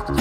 You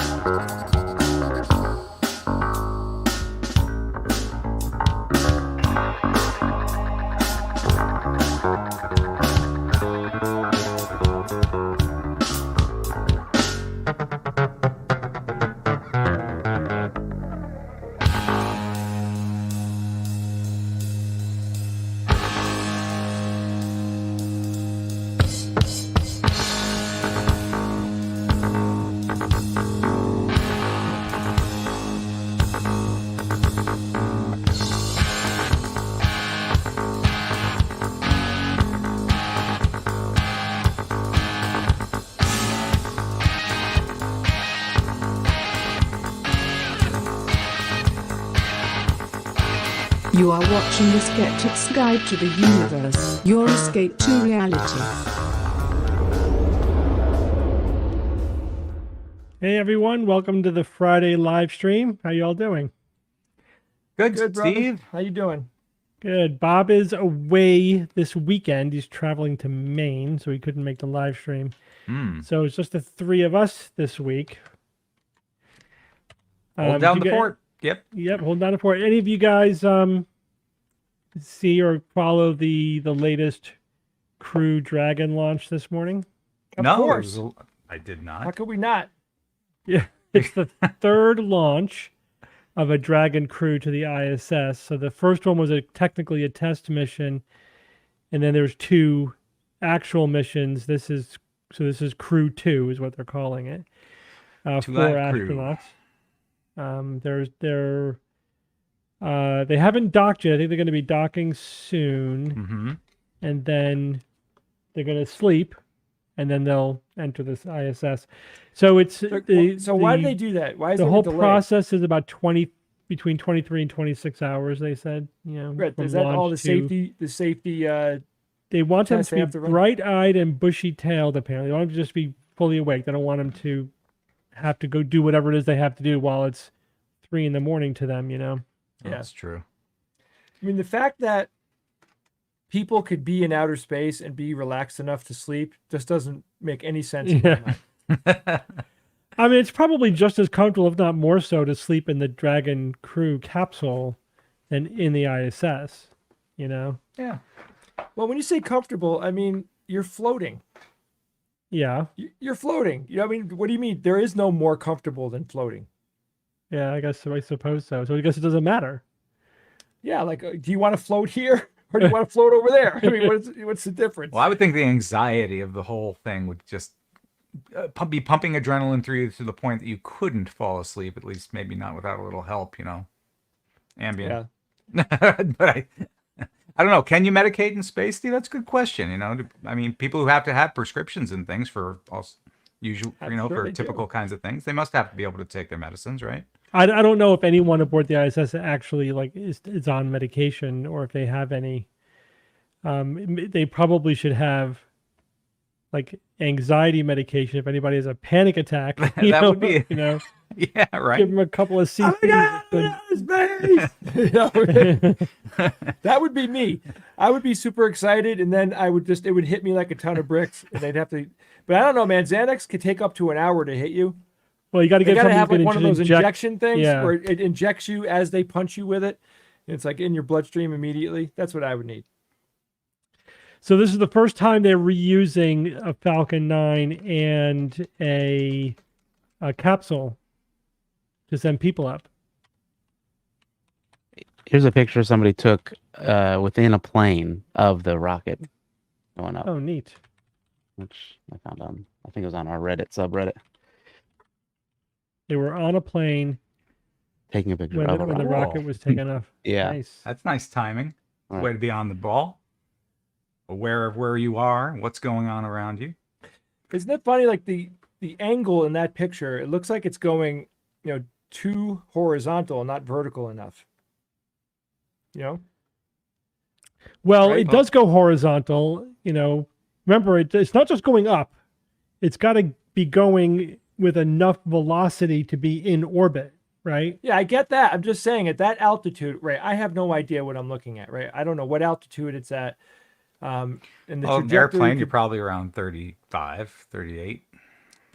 are watching the Skeptic's Guide to the Universe, your escape to reality. Hey everyone, welcome to the Friday live stream. How you all doing? Good, Steve. brother. How you doing? Good. Bob is away this weekend. He's traveling to Maine, so he couldn't make the live stream. So it's just the three of us this week. Hold down the fort. Yep, hold down the fort. Any of you guys see or follow the latest Crew Dragon launch this morning? Of No, course. I did not. How could we not? Yeah, it's the third launch of a Dragon crew to the ISS. So the first one was technically a test mission, and then there's two actual missions. This is Crew 2 is what they're calling it. 4 astronauts. They haven't docked yet. I think they're going to be docking soon, and then they're going to sleep, and then they'll enter this ISS. So it's so why did they do that? Why is the there whole a delay? process is about between 23 and 26 hours. They said, Right. from Is that all launch the to- safety? They want them tests to they be have to run? bright-eyed and bushy-tailed. Apparently, they want them to just be fully awake. They don't want them to have to go do whatever it is they have to do while it's 3 a.m. to them. Yeah. That's true. I mean, the fact that people could be in outer space and be relaxed enough to sleep just doesn't make any sense. In my mind. I mean, it's probably just as comfortable, if not more so, to sleep in the Dragon crew capsule than in the ISS, Yeah. Well, when you say comfortable, I mean you're floating. Yeah. You're floating. I mean, what do you mean? There is no more comfortable than floating. Yeah, I suppose so. So I guess it doesn't matter. Yeah, like, do you want to float here or do you want to float over there? I mean, what's the difference? Well, I would think the anxiety of the whole thing would just be pumping adrenaline through you to the point that you couldn't fall asleep, at least maybe not without a little help, ambient. Yeah. But I don't know. Can you medicate in space, Steve? That's a good question. I mean, people who have to have prescriptions and things for all usual, for typical kinds of things, they must have to be able to take their medicines, right? I don't know if anyone aboard the ISS actually is on medication or if they have any. They probably should have anxiety medication if anybody has a panic attack. Would be, yeah, right. Give them a couple of CPs. That would be me. I would be super excited, and then it would hit me like a ton of bricks, and they'd have to. But I don't know, man. Xanax could take up to an hour to hit you. Well, you got to get something have one of those inject, injection things where it injects you as they punch you with it. And it's in your bloodstream immediately. That's what I would need. So this is the first time they're reusing a Falcon 9 and a capsule to send people up. Here's a picture somebody took within a plane of the rocket going up. Oh, neat. Which I found I think it was on our Reddit subreddit. They were on a plane taking a picture when of the rocket was taken off. Yeah. Nice. That's nice timing. Right. Way to be on the ball. Aware of where you are, what's going on around you. Isn't it funny? The angle in that picture, it looks like it's going, too horizontal and not vertical enough. Well, Right? it does go horizontal. Remember, it's not just going up. It's got to be going with enough velocity to be in orbit, right? Yeah, I get that. I'm just saying at that altitude, right? I have no idea what I'm looking at, right? I don't know what altitude it's at. And the Oh, trajectory airplane, you're probably around 35, 38.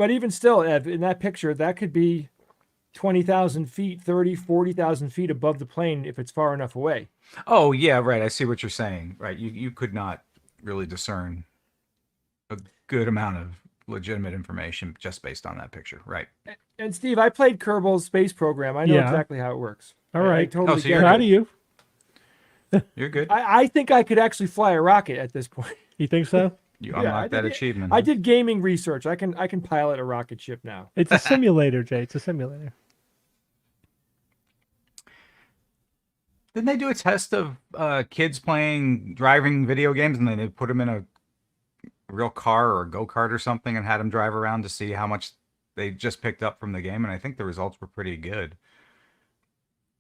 but even still, Ev, in that picture, that could be 20,000 feet, 30, 40,000 feet above the plane if it's far enough away. Oh yeah, right. I see what you're saying. Right. You could not really discern a good amount of legitimate information just based on that picture. Right. And Steve, I played Kerbal's space program. I know exactly how it works. All I right. totally so get you're it. Proud of you. You're good. I think I could actually fly a rocket at this point. You think so? You Yeah, unlocked that achievement. I did gaming research. I can pilot a rocket ship now. It's a simulator, Jay. It's a simulator. Didn't they do a test of kids playing driving video games, and then they put them in a real car or a go-kart or something and had them drive around to see how much they just picked up from the game? And I think the results were pretty good.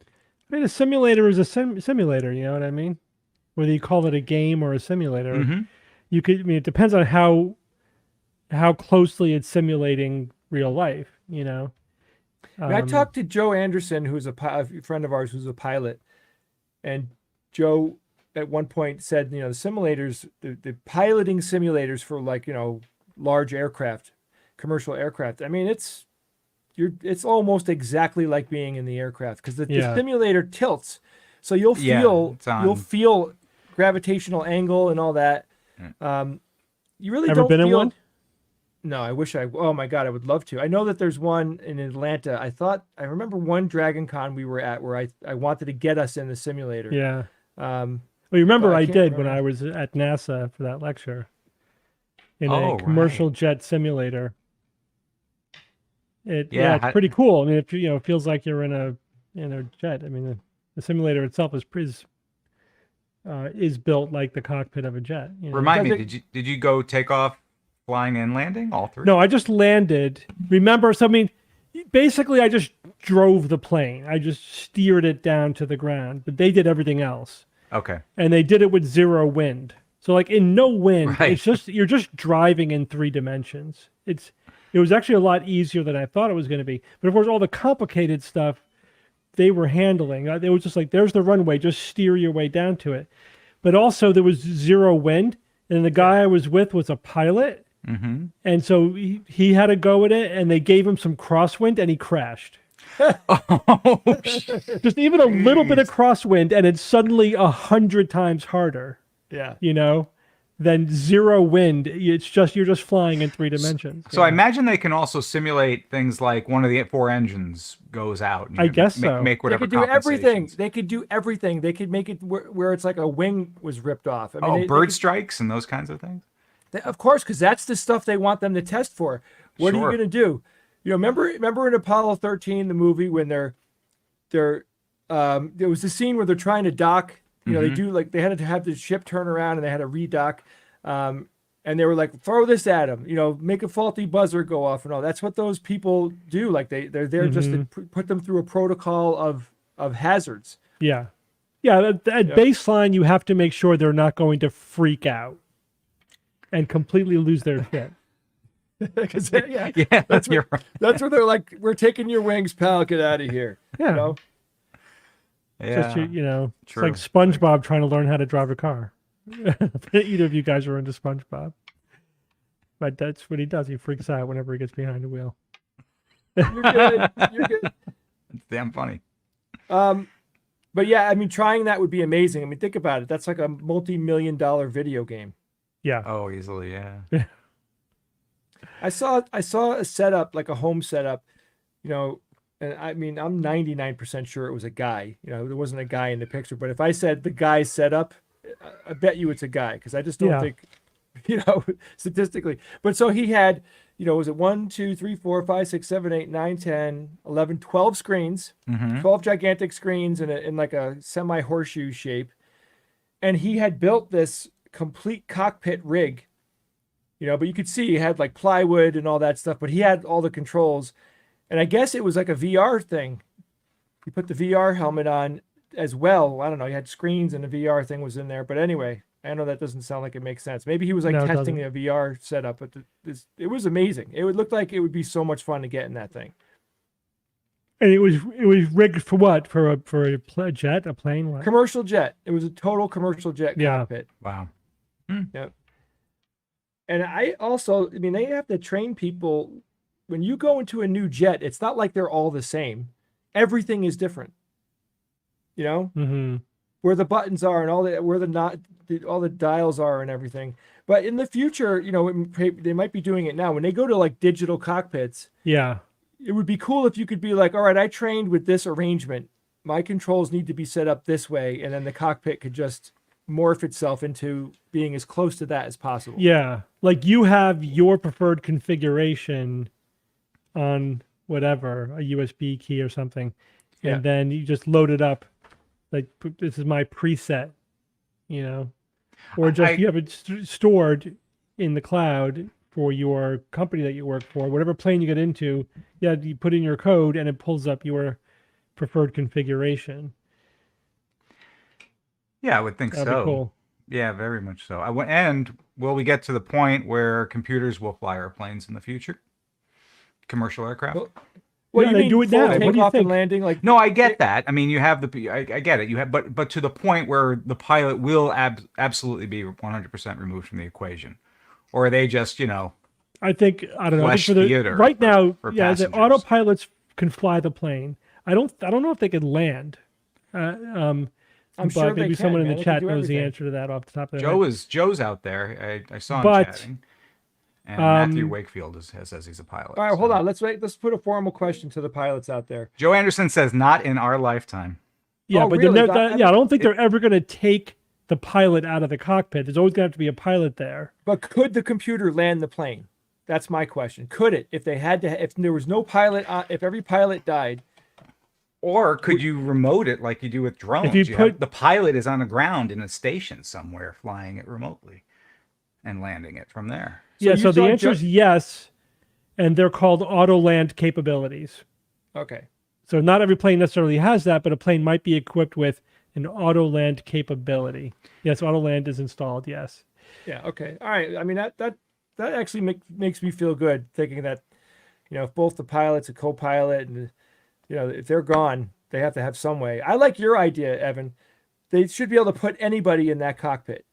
I mean, a simulator is a simulator. You know what I mean? Whether you call it a game or a simulator, Mm-hmm. you could. I mean, it depends on how closely it's simulating real life. You know. I talked to Joe Anderson, who's a friend of ours, who's a pilot, and Joe at one point said, the simulators, the piloting simulators for large aircraft, commercial aircraft. I mean, it's almost exactly like being in the aircraft because the simulator tilts, so you'll feel gravitational angle and all that. You really Ever don't been feel. in one? No, I wish oh my God, I would love to. I know that there's one in Atlanta. I remember one Dragon Con we were at where I wanted to get us in the simulator. Yeah. Well, you remember but I I can't did when remember. I was at NASA for that lecture in Oh, a commercial jet simulator. It's Yeah, pretty cool. I mean, it feels like you're in a jet. I mean, the simulator itself is built like the cockpit of a jet. You know? Remind me, did you go take off, flying and landing, all three? No, I just landed. Remember, so I mean, basically, I just drove the plane. I just steered it down to the ground, but they did everything else. Okay. And they did it with zero wind. So like in no wind, Right. it's just you're just driving in 3 dimensions. It was actually a lot easier than I thought it was going to be. But of course, all the complicated stuff they were handling. They were just like, there's the runway, just steer your way down to it. But also there was zero wind, and the guy I was with was a pilot. Mm-hmm. And so he had to go with it, and they gave him some crosswind, and he crashed. Oh, shit. Just even a little bit of crosswind, and it's suddenly 100 times harder, Yeah. than zero wind. It's just you're just flying in 3 dimensions. So I imagine they can also simulate things like one of the 4 engines goes out. And I guess so. Make They whatever could do everything. compensations. They could do everything. They could make it where it's like a wing was ripped off. I mean, Bird strikes and those kinds of things. Of course, because that's the stuff they want them to test for. What are you Sure. going to do? Remember in Apollo 13, the movie, when there was the scene where they're trying to dock. They had to have the ship turn around and they had to redock. And they were like, throw this at them, make a faulty buzzer go off and all. That's what those people do. Like they're there just to put them through a protocol of hazards. Yeah. At baseline, you have to make sure they're not going to freak out and completely lose their shit. Yeah, That's you're right. That's where they're like, we're taking your wings, pal. Get out of here. Yeah. Yeah. Just, it's True. like SpongeBob trying to learn how to drive a car. Either of you guys are into SpongeBob. But that's what he does. He freaks out whenever he gets behind the wheel. You're good. You're good. It's damn funny. But yeah, I mean, trying that would be amazing. I mean, think about it. That's like a multi-million-dollar video game. Yeah. Oh, easily, yeah. I saw a setup, like a home setup, and I mean, I'm 99% sure it was a guy. There wasn't a guy in the picture. But if I said the guy setup, I bet you it's a guy because I just don't think, statistically. But so he had, was it 1, 2, 3, 4, 5, 6, 7, 8, 9, 10, 11, 12 screens, 12 gigantic screens in like a semi horseshoe shape. And he had built this complete cockpit rig, but you could see he had like plywood and all that stuff, but he had all the controls. And I guess it was like a VR thing. He put the VR helmet on as well. I don't know. He had screens and the VR thing was in there. But anyway, I know that doesn't sound like it makes sense. Maybe he was like testing a VR setup, but it was amazing. It would look like it would be so much fun to get in that thing. And it was rigged for what? For a jet, a plane? What? Commercial jet. It was a total commercial jet cockpit. Wow. Yep. And I mean, they have to train people when you go into a new jet, it's not like they're all the same. Everything is different. You know, Mm-hmm. where the buttons are and all the dials are and everything. But in the future, you know, they might be doing it now. When they go to like digital cockpits, Yeah. it would be cool if you could be like, all right, I trained with this arrangement. My controls need to be set up this way, and then the cockpit could just morph itself into being as close to that as possible. Yeah. Like you have your preferred configuration on whatever, a USB key or something. And Yeah. then you just load it up. Like this is my preset, you know, or just you have it stored in the cloud for your company that you work for, whatever plane you get into. Yeah, you put in your code and it pulls up your preferred configuration. Yeah, I would think That'd so. be cool. Yeah, very much so. And will we get to the point where computers will fly our planes in the future? Commercial aircraft? Well, Yeah, you they mean do it full now. What do you takeoff and think? landing? Like, No, I get that. I mean, you have I get it. You have, but to the point where the pilot will absolutely be 100% removed from the equation, or are they just, you know? I think I don't know. I think Flesh for the theater right for- now, for yeah, the passengers. autopilots can fly the plane. I don't know if they could land. I'm but sure they maybe can, someone in man. the They can chat do knows the everything. answer to that off the top of their head. Joe's out there. I saw him But, chatting. And Matthew um, Wakefield says he's a pilot. All right, hold so. on. Let's put a formal question to the pilots out there. Joe Anderson says not in our lifetime. Yeah, Oh, but really? I don't think they're ever going to take the pilot out of the cockpit. There's always going to have to be a pilot there. But could the computer land the plane? That's my question. Could it? If they had to, if there was no pilot, if every pilot died, Or could you remote it like you do with drones? If you have- put- the pilot is on the ground in a station somewhere, flying it remotely and landing it from there. So you the saw answer is yes, and they're called auto land capabilities. okay. So not every plane necessarily has that, but a plane might be equipped with an auto land capability. Yes, auto land is installed. Yes. Yeah. Okay. All right. I mean, that actually makes me feel good thinking that, you know, if both the pilot's a co-pilot and, you know, if they're gone, they have to have some way. I like your idea, Evan. They should be able to put anybody in that cockpit,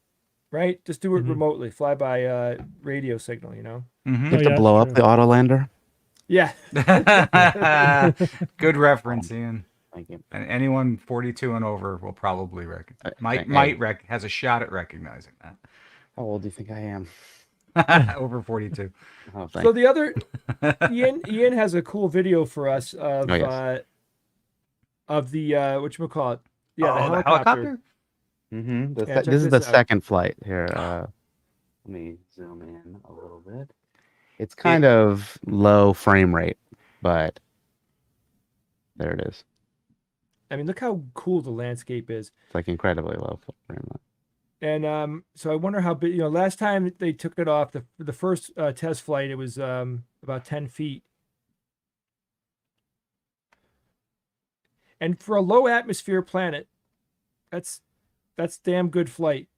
right? Just do it remotely, fly by radio signal, you know? You have Oh, to yeah, blow up true. the autolander. Yeah. Good reference, Ian. Thank you. And anyone 42 and over will probably has a shot at recognizing How old do you think I am? that. Over 42. Oh, thank So the other, Ian has a cool video for us of Oh, yes. The whatchamacallit? Yeah, Oh, the helicopter. Mm-hmm. Yeah, check This is this the out. second flight here. Let me zoom in a little bit. It's kind of low frame rate, but there it is. I mean, look how cool the landscape is. It's like incredibly low frame rate. And so I wonder how big, you know, last time they took it off, the first test flight, it was about 10 feet. And for a low atmosphere planet, that's damn good flight.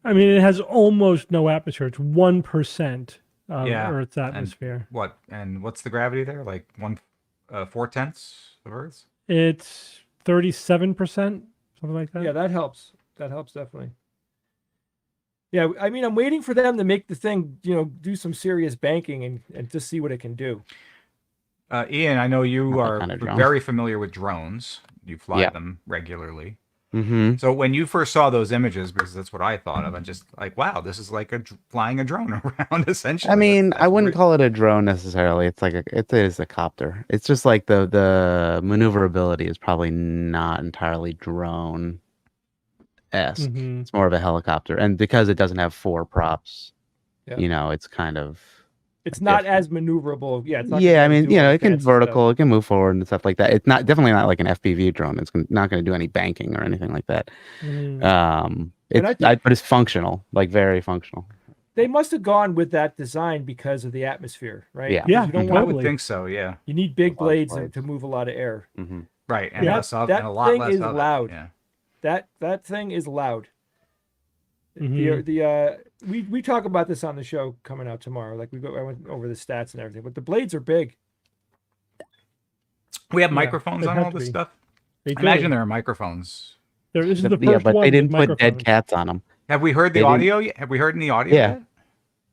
I mean, it has almost no atmosphere. It's 1% of Yeah, Earth's and- atmosphere. What's the gravity there? Like 4/10 of Earth's? It's 37%, something like that. Yeah, that helps. That helps definitely. Yeah, I mean, I'm waiting for them to make the thing, you know, do some serious banking and just see what it can do. Ian, I know you Not that are kind of drone. very familiar with drones. You fly Yeah. them regularly. Mm-hmm. So when you first saw those images, because that's what I thought of, and just like, wow, this is like flying a drone around essentially. I mean, That's I wouldn't great. call it a drone necessarily. It's like it is a copter. It's just like the maneuverability is probably not entirely drone esque. Mhm. It's more of a helicopter, and because it doesn't have four props, Yeah. you know, it's kind of It's not different. as maneuverable. Yeah, it's not yeah. I gonna mean, do you all know, the it can fancy vertical, stuff. it can move forward and stuff like that. It's definitely not like an FPV drone. It's not going to do any banking or anything like that. Mhm. And I But it's functional, like very functional. They must have gone with that design because of the atmosphere, right? Yeah. Because Yeah, you don't I want would totally. think so. Yeah. you need big A lot of blades blades. to move a lot of air. Hmm. Right. And Yeah, less of that and a lot thing less is of it. loud. Yeah. That thing is loud. Mhm. We talk about this on the show coming out tomorrow. Like I went over the stats and everything, but the blades are big. We have Yeah, microphones they on have all to this be. stuff. They I imagine do. there are microphones. This is the Yeah, first but one they with didn't put dead microphones. cats on them. Have we heard the They didn't- audio yet? Have we heard any audio Yeah. yet?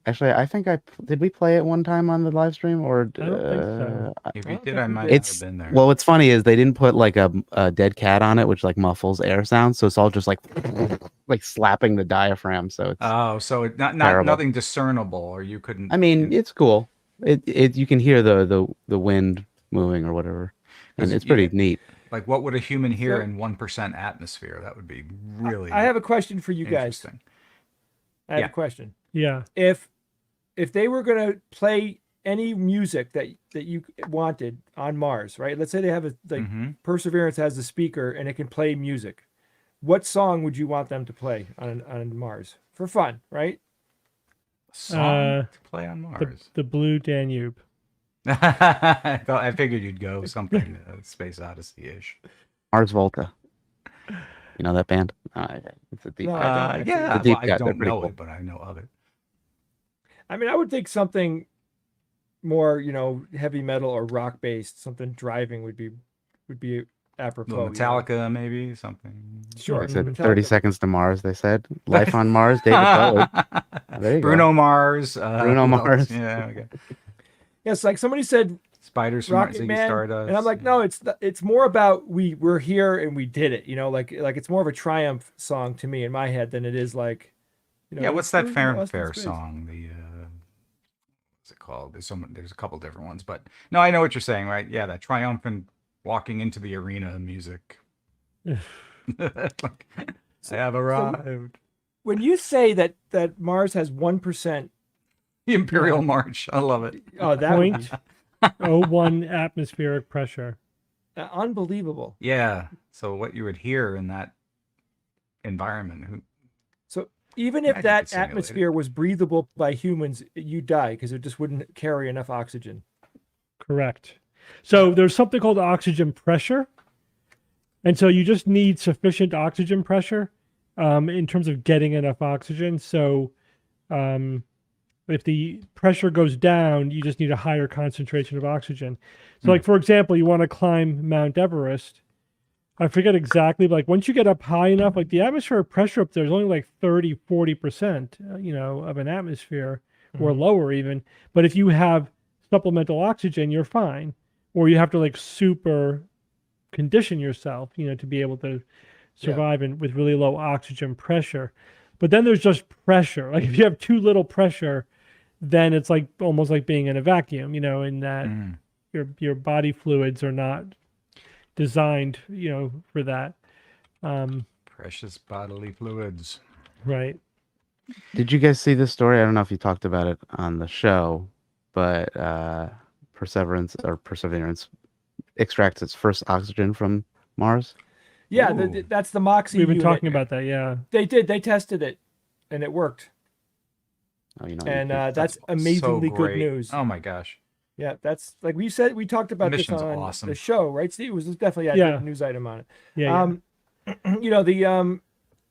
Actually, I think did we play it one time on the live stream or I don't think so. If I you don't did, think I we might did. not it's have been there. well, what's funny is they didn't put like a dead cat on it, which like muffles air sounds, so it's all just like like slapping the diaphragm. So it's Oh, so it not terrible. nothing discernible, or you couldn't. I mean, it's cool. It you can hear the wind moving or whatever, and it's pretty neat. Like, what would a human hear So- in 1% atmosphere? That would be really. I have a question for you guys. interesting. I have Yeah. a question. Yeah. If they were going to play any music that you wanted on Mars, right? Let's say they have Mhm. Perseverance has a speaker and it can play music. What song would you want them to play on Mars for fun, right? Song to play on Mars. The Blue Danube. I figured you'd go something Space Odyssey-ish. Mars Volta. You know that band? It's a deep. No, I don't. Yeah, The deep well, I cut, they're don't pretty know cool. it, but I know of it. I mean, I would think something more, heavy metal or rock based, something driving would be apropos. Little Metallica, maybe something. Sure. They said Metallica. 30 seconds to Mars. They said life on Mars. David Bowie. There you Bruno go. Mars. Bruno who else? Mars. Yeah. Okay. Yes, like somebody said Spiders from Rocket Ziggy Man, Stardust. and I'm like, no, it's more about we're here and we did it. Like it's more of a triumph song to me in my head than it is like, Yeah, what's that we're lost in fanfare space. song? What's it called? There's a couple different ones, but no, I know what you're saying, right? Yeah, that triumphant walking into the arena music. Like, I have arrived. When you say that Mars has 1%, The Imperial March. I love it. oh, that would be 0.01 atmospheric pressure. unbelievable. Yeah. So what you would hear in that environment? So even Yeah, if you that could simulate it. atmosphere was breathable by humans, you die because it just wouldn't carry enough oxygen. Correct. So there's something called oxygen pressure. And so you just need sufficient oxygen pressure in terms of getting enough oxygen. So if the pressure goes down, you just need a higher concentration of oxygen. So like, for example, you want to climb Mount Everest. I forget exactly, but like once you get up high enough, like the atmospheric pressure up there is only like 30, 40%, of an atmosphere or lower even. But if you have supplemental oxygen, you're fine. Or you have to like super condition yourself, to be able to survive with really low oxygen pressure. But then there's just pressure. Like if you have too little pressure, then it's like almost like being in a vacuum, in that your body fluids are not designed, for that. Precious bodily fluids. Right. Did you guys see this story? I don't know if you talked about it on the show, but Perseverance extracts its first oxygen from Mars. Yeah, Ooh. that's the Moxie We've been unit. talking about that. Yeah. They did. They tested it, and it worked. Oh, And that's amazingly so good great. news. Oh my gosh. Yeah, that's like we said. We talked about this Mission's on awesome. the show, right? Steve, it was definitely a news item on it. Yeah.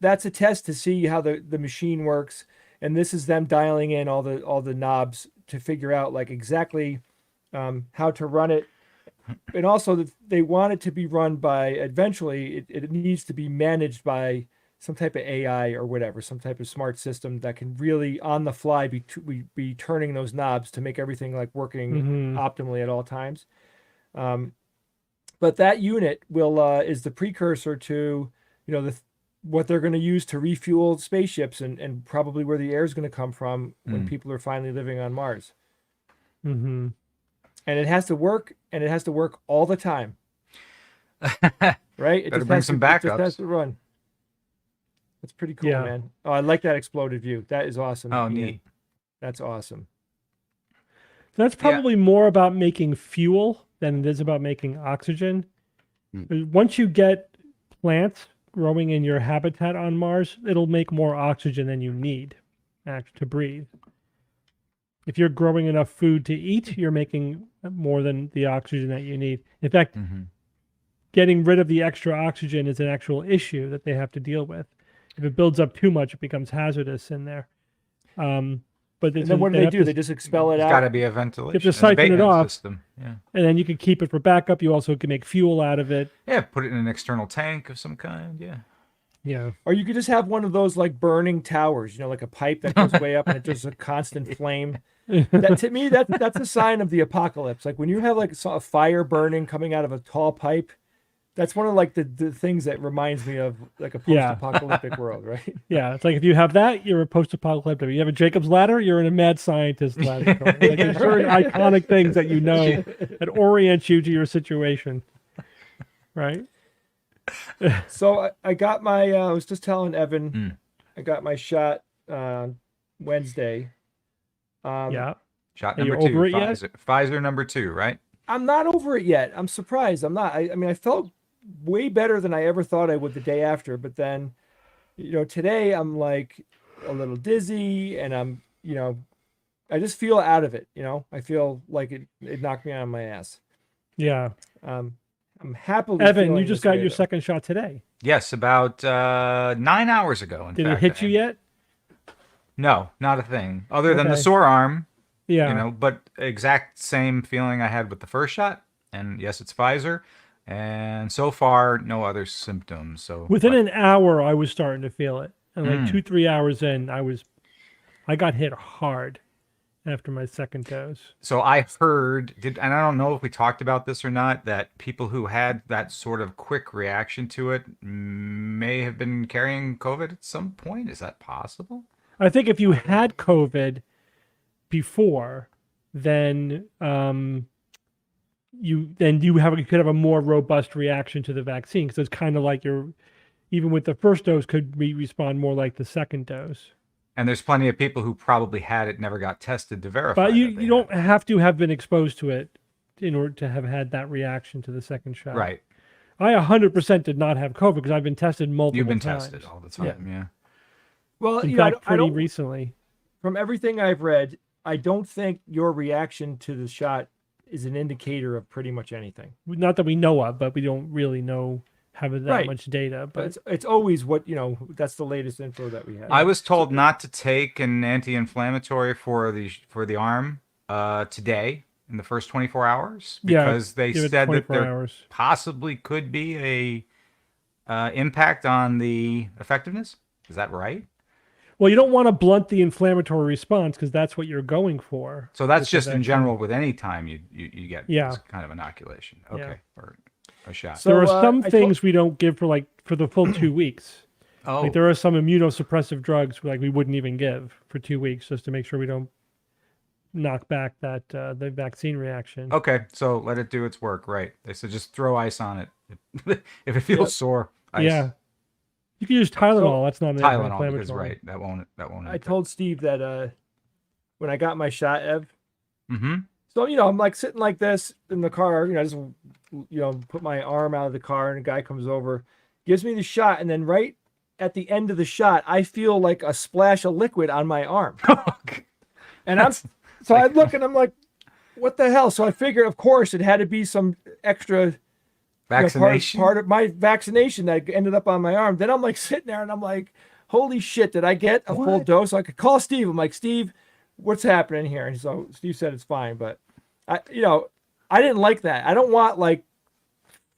That's a test to see how the machine works, and this is them dialing in all the knobs to figure out like exactly how to run it, and also that they want it to be run by eventually it needs to be managed by some type of AI or whatever, some type of smart system that can really on the fly be turning those knobs to make everything like working optimally at all times. But that unit is the precursor to what they're going to use to refuel spaceships and probably where the air is going to come from when people are finally living on Mars. Mm-hmm. And it has to work, and it has to work all the time. Right? It Better just bring has some to, it just backups. has to run. That's pretty cool, Yeah. man. Oh, I like that exploded view. That is awesome. Oh, Ian. neat. That's awesome. That's probably more about making fuel than it is about making oxygen. Once you get plants growing in your habitat on Mars, it'll make more oxygen than you need to breathe. If you're growing enough food to eat, you're making more than the oxygen that you need. In fact, getting rid of the extra oxygen is an actual issue that they have to deal with. If it builds up too much, it becomes hazardous in there. But And then what do they have do? to- They just expel it There's out. got to be a ventilation. You have to an siphon it abatement off. System. Yeah. and then you can keep it for backup. You also can make fuel out of it. Yeah. Put it in an external tank of some kind. Yeah. Yeah. Or you could just have one of those like burning towers, you know, like a pipe that goes way up and it's just a constant flame. That to me, that's a sign of the apocalypse. Like when you have like a fire burning coming out of a tall pipe, that's one of like the things that reminds me of like a Yeah. post-apocalyptic world, right? Yeah, it's like if you have that, you're a post-apocalyptic. You have a Jacob's ladder, you're in a mad scientist laboratory. Like there's certain iconic things that you know that orient you to your situation, right? So I got my. I was just telling Evan, I got my shot Wednesday. Yeah. Shot Are you number 2. over it yet? Pfizer number 2, right? I'm not over it yet. I'm surprised. I'm not. I mean, I felt way better than I ever thought I would the day after. But then, you know, today I'm like a little dizzy and I'm, you know, I just feel out of it. You know, I feel like it knocked me on my ass. Yeah. I'm happily. Evan, you feeling just this got way, your though. second shot today. Yes, about 9 hours ago. In Did it fact, hit you yet? No, not a thing. Other than the Okay. sore arm, Yeah. you know, but exact same feeling I had with the first shot. And yes, it's Pfizer. And so far, no other symptoms. So Within but- an hour, I was starting to feel it, and like Mm. 2-3 hours in, I got hit hard after my second dose. So I heard, and I don't know if we talked about this or not, that people who had that sort of quick reaction to it may have been carrying COVID at some point. Is that possible? I think if you had COVID before, then you could have a more robust reaction to the vaccine, because it's kind of like even with the first dose could respond more like the second dose. And there's plenty of people who probably had it, never got tested to verify. But that you they don't had have to have been exposed to it in order to have had that reaction to the second shot. it. Right. I 100% did not have COVID because I've been tested multiple You've been times. tested all the time. Yeah. Well, In you know, fact, I pretty don't. recently. From everything I've read, I don't think your reaction to the shot is an indicator of pretty much anything. Not that we know of, but we don't really know, have that Right. much data. But But it's always what, you know, that's the latest info that we have. I was told not to take an anti-inflammatory for the arm today in the first 24 hours Yeah, because they give it said that 24 there hours. possibly could be a impact on the effectiveness. Is that right? Well, you don't want to blunt the inflammatory response because that's what you're going for. So that's with the just in vaccine. general with any time you get Yeah. this kind of inoculation. Okay. Yeah. Or a shot. So, There are some I things we don't give for the full 2 weeks. Oh, Like there are some immunosuppressive drugs like we wouldn't even give for 2 weeks just to make sure we don't knock back that the vaccine reaction. okay. So let it do its work. Right. They said just throw ice on it if it feels Yep. sore. Ice. Yeah. You can use Tylenol. So- that's not an Tylenol, anti-inflammatory. because right, that won't. I told Steve that when I got my shot, Ev. Mm-hmm. So, you know, I'm like sitting like this in the car, you know, I just, you know, put my arm out of the car and a guy comes over, gives me the shot. And then right at the end of the shot, I feel like a splash of liquid on my arm. And I look and I'm like, what the hell? So I figured, of course, it had to be some extra Vaccination. part of my vaccination that ended up on my arm. Then I'm like sitting there and I'm like, holy shit, did I get a full What? dose? So I could call Steve. I'm like, Steve, what's happening here? And so Steve said it's fine, but I didn't like that. I don't want like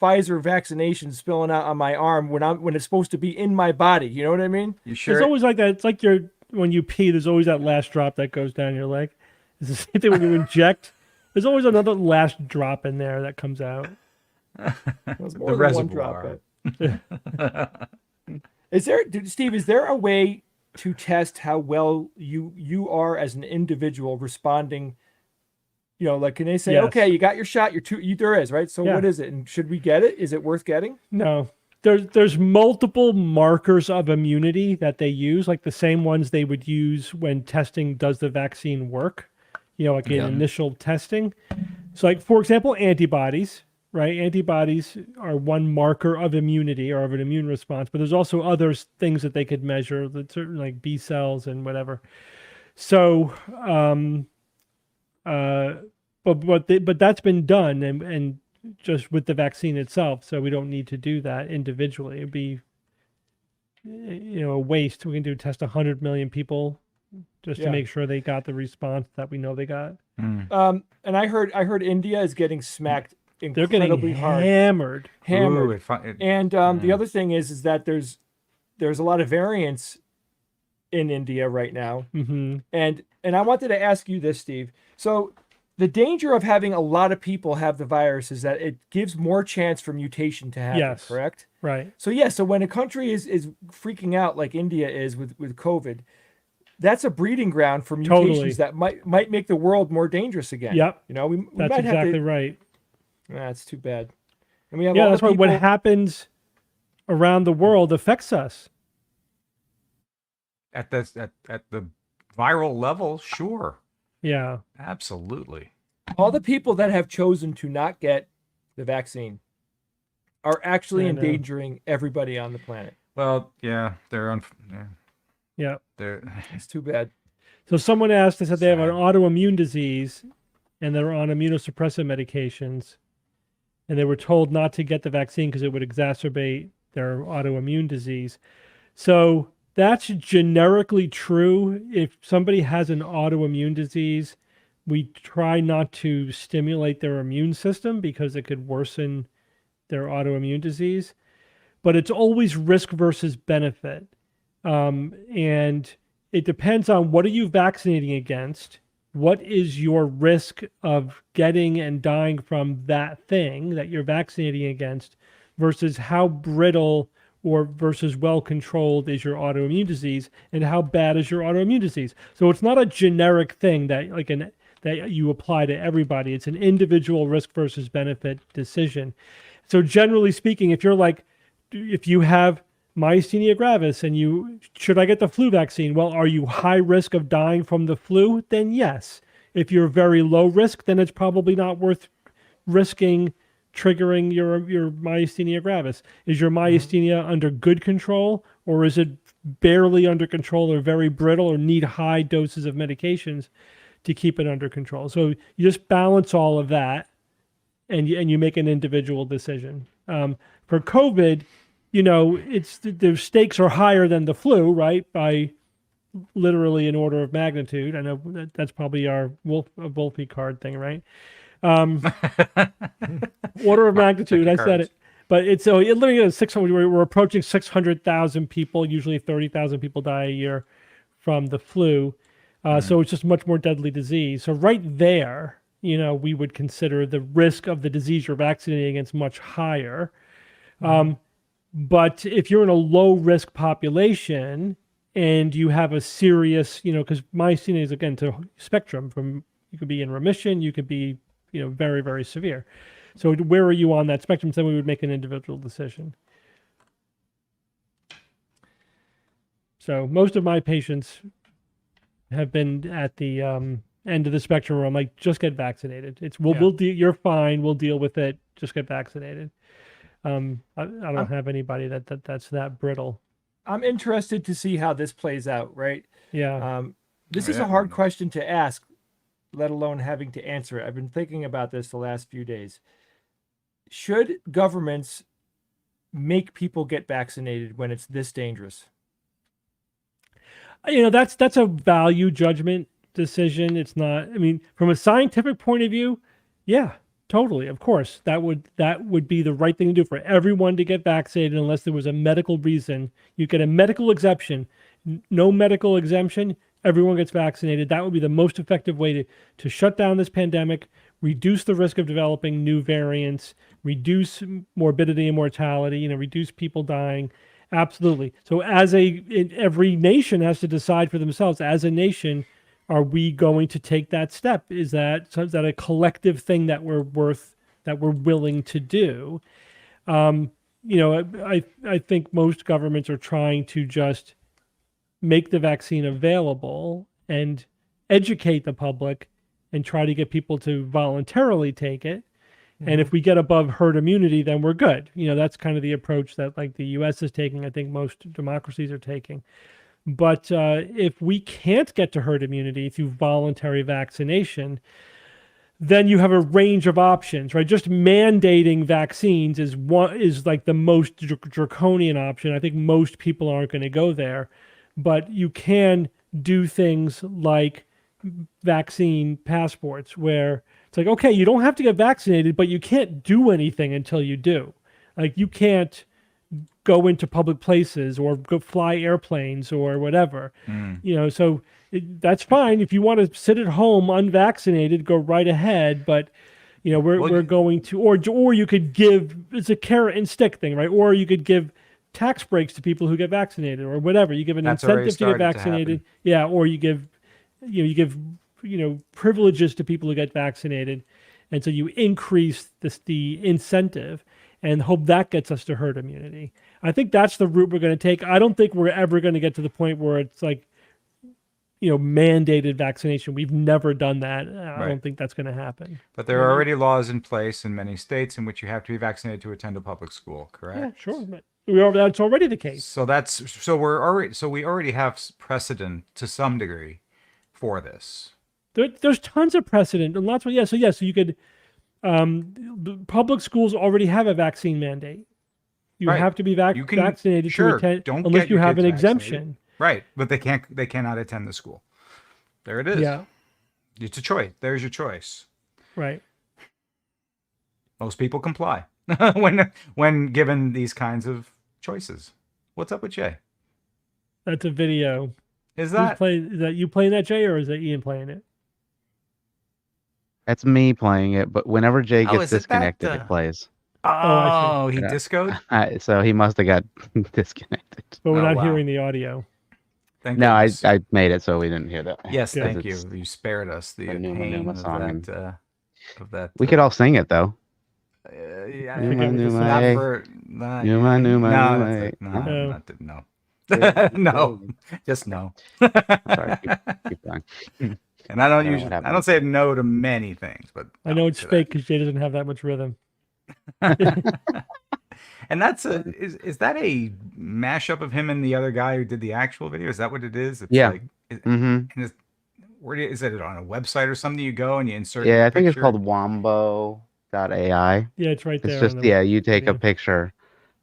Pfizer vaccination spilling out on my arm when it's supposed to be in my body. You know what I mean? You It's sure? always like that. It's like when you pee, there's always that last drop that goes down your leg. It's the same thing when you inject. There's always another last drop in there that comes out. It was more The than one drop. reservoir. But... Steve, is there a way to test how well you are as an individual responding? You know, like, can they say, Yes. okay, you got your shot, there is, right? So Yeah. what is it? And should we get it? Is it worth getting? No. There's multiple markers of immunity that they use, like the same ones they would use when testing does the vaccine work, you know, like in Yeah. initial testing. So like, for example, antibodies, right? Antibodies are one marker of immunity or of an immune response, but there's also other things that they could measure, that certain like B cells and whatever. So, but that's been done and just with the vaccine itself, so we don't need to do that individually. It'd be, you know, a waste. We can test 100 million people just Yeah. to make sure they got the response that we know they got. Mm. And I heard India is getting smacked They're getting incredibly hard. hammered. Ooh, Hammered. it And the other thing is that there's there's a lot of variants in India right now. Mm-hmm. And I wanted to ask you this, Steve. So the danger of having a lot of people have the virus is that it gives more chance for mutation to happen, Yes. correct? Right. So yeah, so when a country is freaking out like India is with COVID, that's a breeding ground for mutations that might make the world more dangerous again. Yep. You know, we That's might exactly have to, right. That's too bad. And we have Yeah, all that's the why people, what happens around the world affects us. At the viral level, sure, Yeah. absolutely. all the people that have chosen to not get the vaccine are actually I know. endangering everybody on the planet. Well, yeah, they're Yeah. It's too bad. So someone asked, they said they have an Sad. autoimmune disease and they're on immunosuppressant medications and they were told not to get the vaccine because it would exacerbate their autoimmune disease. So that's generically true. If somebody has an autoimmune disease, we try not to stimulate their immune system because it could worsen their autoimmune disease. But it's always risk versus benefit. And it depends on what are you vaccinating against, what is your risk of getting and dying from that thing that you're vaccinating against versus how brittle or versus well-controlled is your autoimmune disease and how bad is your autoimmune disease. So it's not a generic thing that that you apply to everybody. It's an individual risk versus benefit decision. So generally speaking, if you have myasthenia gravis and should I get the flu vaccine? Well, are you high risk of dying from the flu? Then yes. If you're very low risk, then it's probably not worth risking triggering your myasthenia gravis. Is your myasthenia under good control, or is it barely under control or very brittle or need high doses of medications to keep it under control? So you just balance all of that and you make an individual decision. For COVID, the stakes are higher than the flu, right? By literally an order of magnitude. I know that's probably our Wolfie card thing, right? Order of magnitude, I said it. But it literally is 600. We're approaching 600,000 people. Usually 30,000 people die a year from the flu. So it's just much more deadly disease. So right there, we would consider the risk of the disease you're vaccinating against much higher. But if you're in a low risk population and you have a serious, because myasthenia is again to spectrum from, you could be in remission, you could be, very, very severe. So where are you on that spectrum? So we would make an individual decision. So most of my patients have been at the end of the spectrum where I'm like, just get vaccinated. You're fine. We'll deal with it. Just get vaccinated. I don't have anybody that's that brittle. I'm interested to see how this plays out, right? Yeah. This is a hard question to ask, let alone having to answer it. I've been thinking about this the last few days. Should governments make people get vaccinated when it's this dangerous? That's a value judgment decision. It's not, from a scientific point of view, yeah, totally. Of course, that would be the right thing to do for everyone to get vaccinated unless there was a medical reason. You get a medical exemption, no medical exemption, everyone gets vaccinated. That would be the most effective way to shut down this pandemic, reduce the risk of developing new variants, reduce morbidity and mortality, reduce people dying. Absolutely. So every nation has to decide for themselves, as a nation, are we going to take that step? Is that a collective thing that we're willing to do? I think most governments are trying to just make the vaccine available and educate the public and try to get people to voluntarily take it. And if we get above herd immunity, then we're good. That's kind of the approach that the US is taking. I think most democracies are taking. But if we can't get to herd immunity through voluntary vaccination, then you have a range of options, right? Just mandating vaccines is the most draconian option. I think most people aren't going to go there. But you can do things like vaccine passports where it's like, okay, you don't have to get vaccinated, but you can't do anything until you do. Like you can't go into public places or go fly airplanes or whatever. You know, so that's fine. If you want to sit at home unvaccinated, go right ahead. But you know, we're going to, or you could give, it's a carrot and stick thing, right? Or you could give tax breaks to people who get vaccinated or whatever. You give an That's already incentive to get started to vaccinated. happen. Yeah. Or you give privileges to people who get vaccinated. And so you increase the incentive and hope that gets us to herd immunity. I think that's the route we're going to take. I don't think we're ever going to get to the point where it's like, mandated vaccination. We've never done that. I don't think that's going to happen. But there are already laws in place in many states in which you have to be vaccinated to attend a public school, correct? Yeah, sure. But that's already the case. So we already have precedent to some degree for this. There's tons of precedent and lots of, so you could, public schools already have a vaccine mandate. You have to be vaccinated to attend unless you have an exemption. Right, but they cannot attend the school. There it is. Yeah. It's a choice. There's your choice. Right. Most people comply when given these kinds of choices. What's up with Jay? That's a video. Is that you playing that, Jay, or is that Ian playing it? That's me playing it, but whenever Jay gets is it disconnected, that, it plays. Oh, he Yeah. discoed? So he must have got disconnected. But we're Oh, not wow. hearing the audio. Thank No, goodness. I made it so we didn't hear that. Yes, Yeah. thank you. You spared us the a Numa pain Numa of song. that. We could all sing it though. Yeah, forget Numa, what this is. Numa, not hey. for Numa, Numa, no, Numa, that's hey. it. No, No. no, no, just no. Sorry, keep going. And I don't I don't know usually, what happened. I don't say no to many things, but I know no it's to fake because Jay doesn't have that much rhythm. that. And that's is that a mashup of him and the other guy who did the actual video? Is that what it is? It's Yeah. Like, Mm-hmm. and is it on a website or something? You go and you insert. Yeah, your I think it's picture? called Wombo.ai. Yeah, it's right there. It's just on the you take a video. picture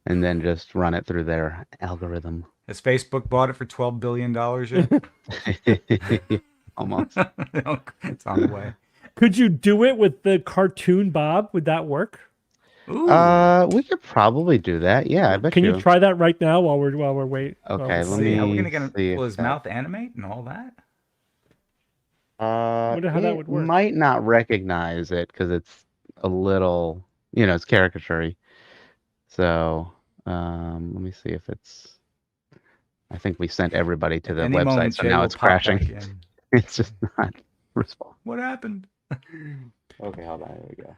and then just run it through their algorithm. Has Facebook bought it for $12 billion yet? Almost. It's on the way. Could you do it with the cartoon Bob? Would that work? Ooh. We could probably do that. Yeah, I bet Can you try that right now while we're waiting? Okay, Let's let see. How are we me gonna see will if his that- mouth animate and all that? wonder how that would work. Might not recognize it because it's a little, it's caricature-y. So let me see if it's. I think we sent everybody to the Any website, moment, so Jay now will it's pop back crashing. in. It's just not responding. What happened? Okay, hold on. Here we go.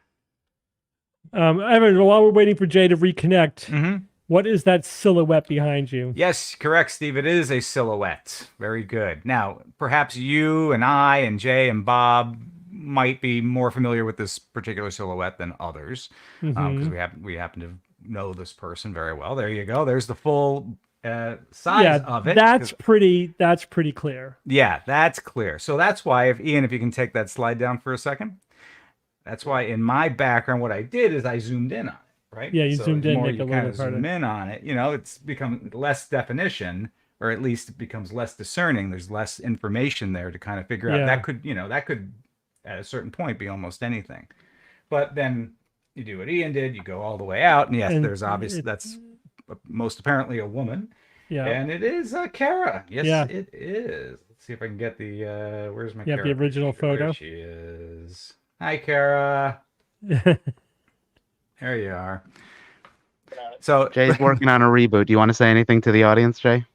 Evan, while we're waiting for Jay to reconnect, Mm-hmm. what is that silhouette behind you? Yes, correct, Steve. It is a silhouette. Very good. Now, perhaps you and I and Jay and Bob might be more familiar with this particular silhouette than others, because we happen to know this person very well. There you go. There's the full size of it. That's pretty clear. Yeah, that's clear. So that's why, if you can take that slide down for a second. That's why in my background, what I did is I zoomed in on it, right? Yeah, you zoomed in, the more make you it a kind little of harder. zoom in on it, it's become less definition, or at least it becomes less discerning. There's less information there to kind of figure out. Yeah. That could at a certain point be almost anything. But then you do what Ian did, you go all the way out, and yes, And there's obviously that's most apparently a woman. Yeah. And it is Kara. Yes, Yeah. it is. Let's see if I can get the where's my Yeah, Kara the original picture? There photo. she is. Hi, Kara. There you are. So Jay's working on a reboot. Do you want to say anything to the audience, Jay?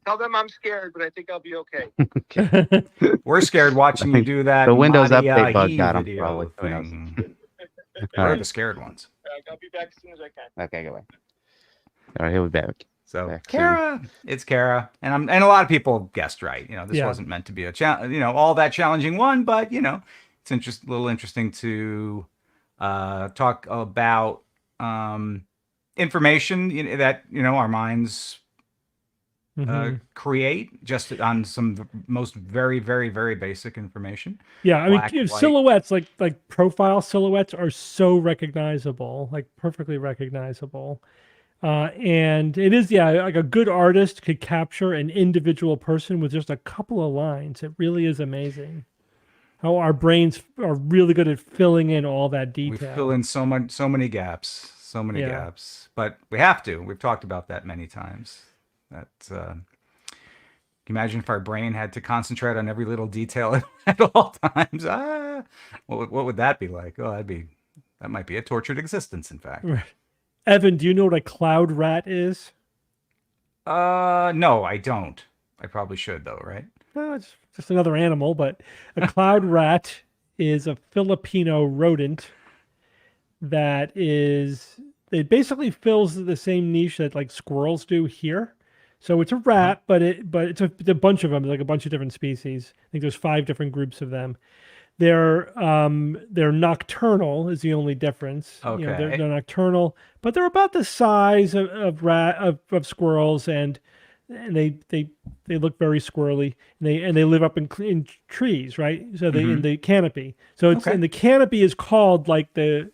Tell them I'm scared, but I think I'll be okay. we're scared watching you do that. The Windows Madi update bug Ahi got 'em video probably. Who knows? thing. All We're right. the scared ones. I'll be back as soon as I can. Okay, go away. All right, he'll be back. So Back soon. Kara, it's Kara, and a lot of people guessed right. This Yeah. wasn't meant to be a all that challenging one, but it's little interesting to talk about information that our minds create just on some most very, very, very basic information. Yeah, I mean, Black, white. silhouettes like profile silhouettes are so recognizable, like perfectly recognizable. And it is, like a good artist could capture an individual person with just a couple of lines. It really is amazing how our brains are really good at filling in all that We detail. fill in so many gaps, So many Yeah. gaps, but we have to. We've talked about that many times. That can you imagine if our brain had to concentrate on every little detail at all times? What would that be like? Oh, that might be a tortured existence, in fact. Right. Evan, do you know what a cloud rat is? No, I don't. I probably should though, right? No, it's just another animal, but a cloud rat is a Filipino rodent that it basically fills the same niche that like squirrels do here. So it's a rat, but it's a bunch of them, like a bunch of different species. I think there's 5 different groups of them. They're nocturnal is the only difference. You know, Okay. they're nocturnal, but they're about the size of squirrels, and they look very squirrely. And they live up in trees, right? So they in the canopy. So it's Okay. and the canopy is called like the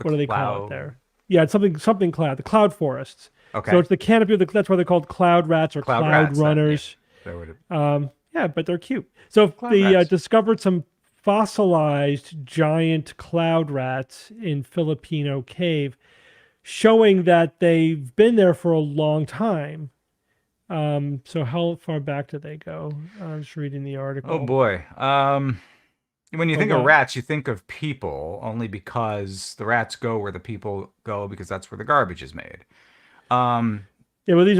what do they call cloud. it there? Yeah, it's something cloud. The cloud forests. Okay. So it's the canopy. That's why they're called cloud rats or Cloud cloud rats, that- runners. That would- Yeah, but they're cute. So Cloud they rats. discovered some fossilized giant cloud rats in Filipino cave, showing that they've been there for a long time. So how far back did they go? I'm just reading the article. Oh boy. When you think of God. rats, you think of people only because the rats go where the people go because that's where the garbage is made. Yeah, well, these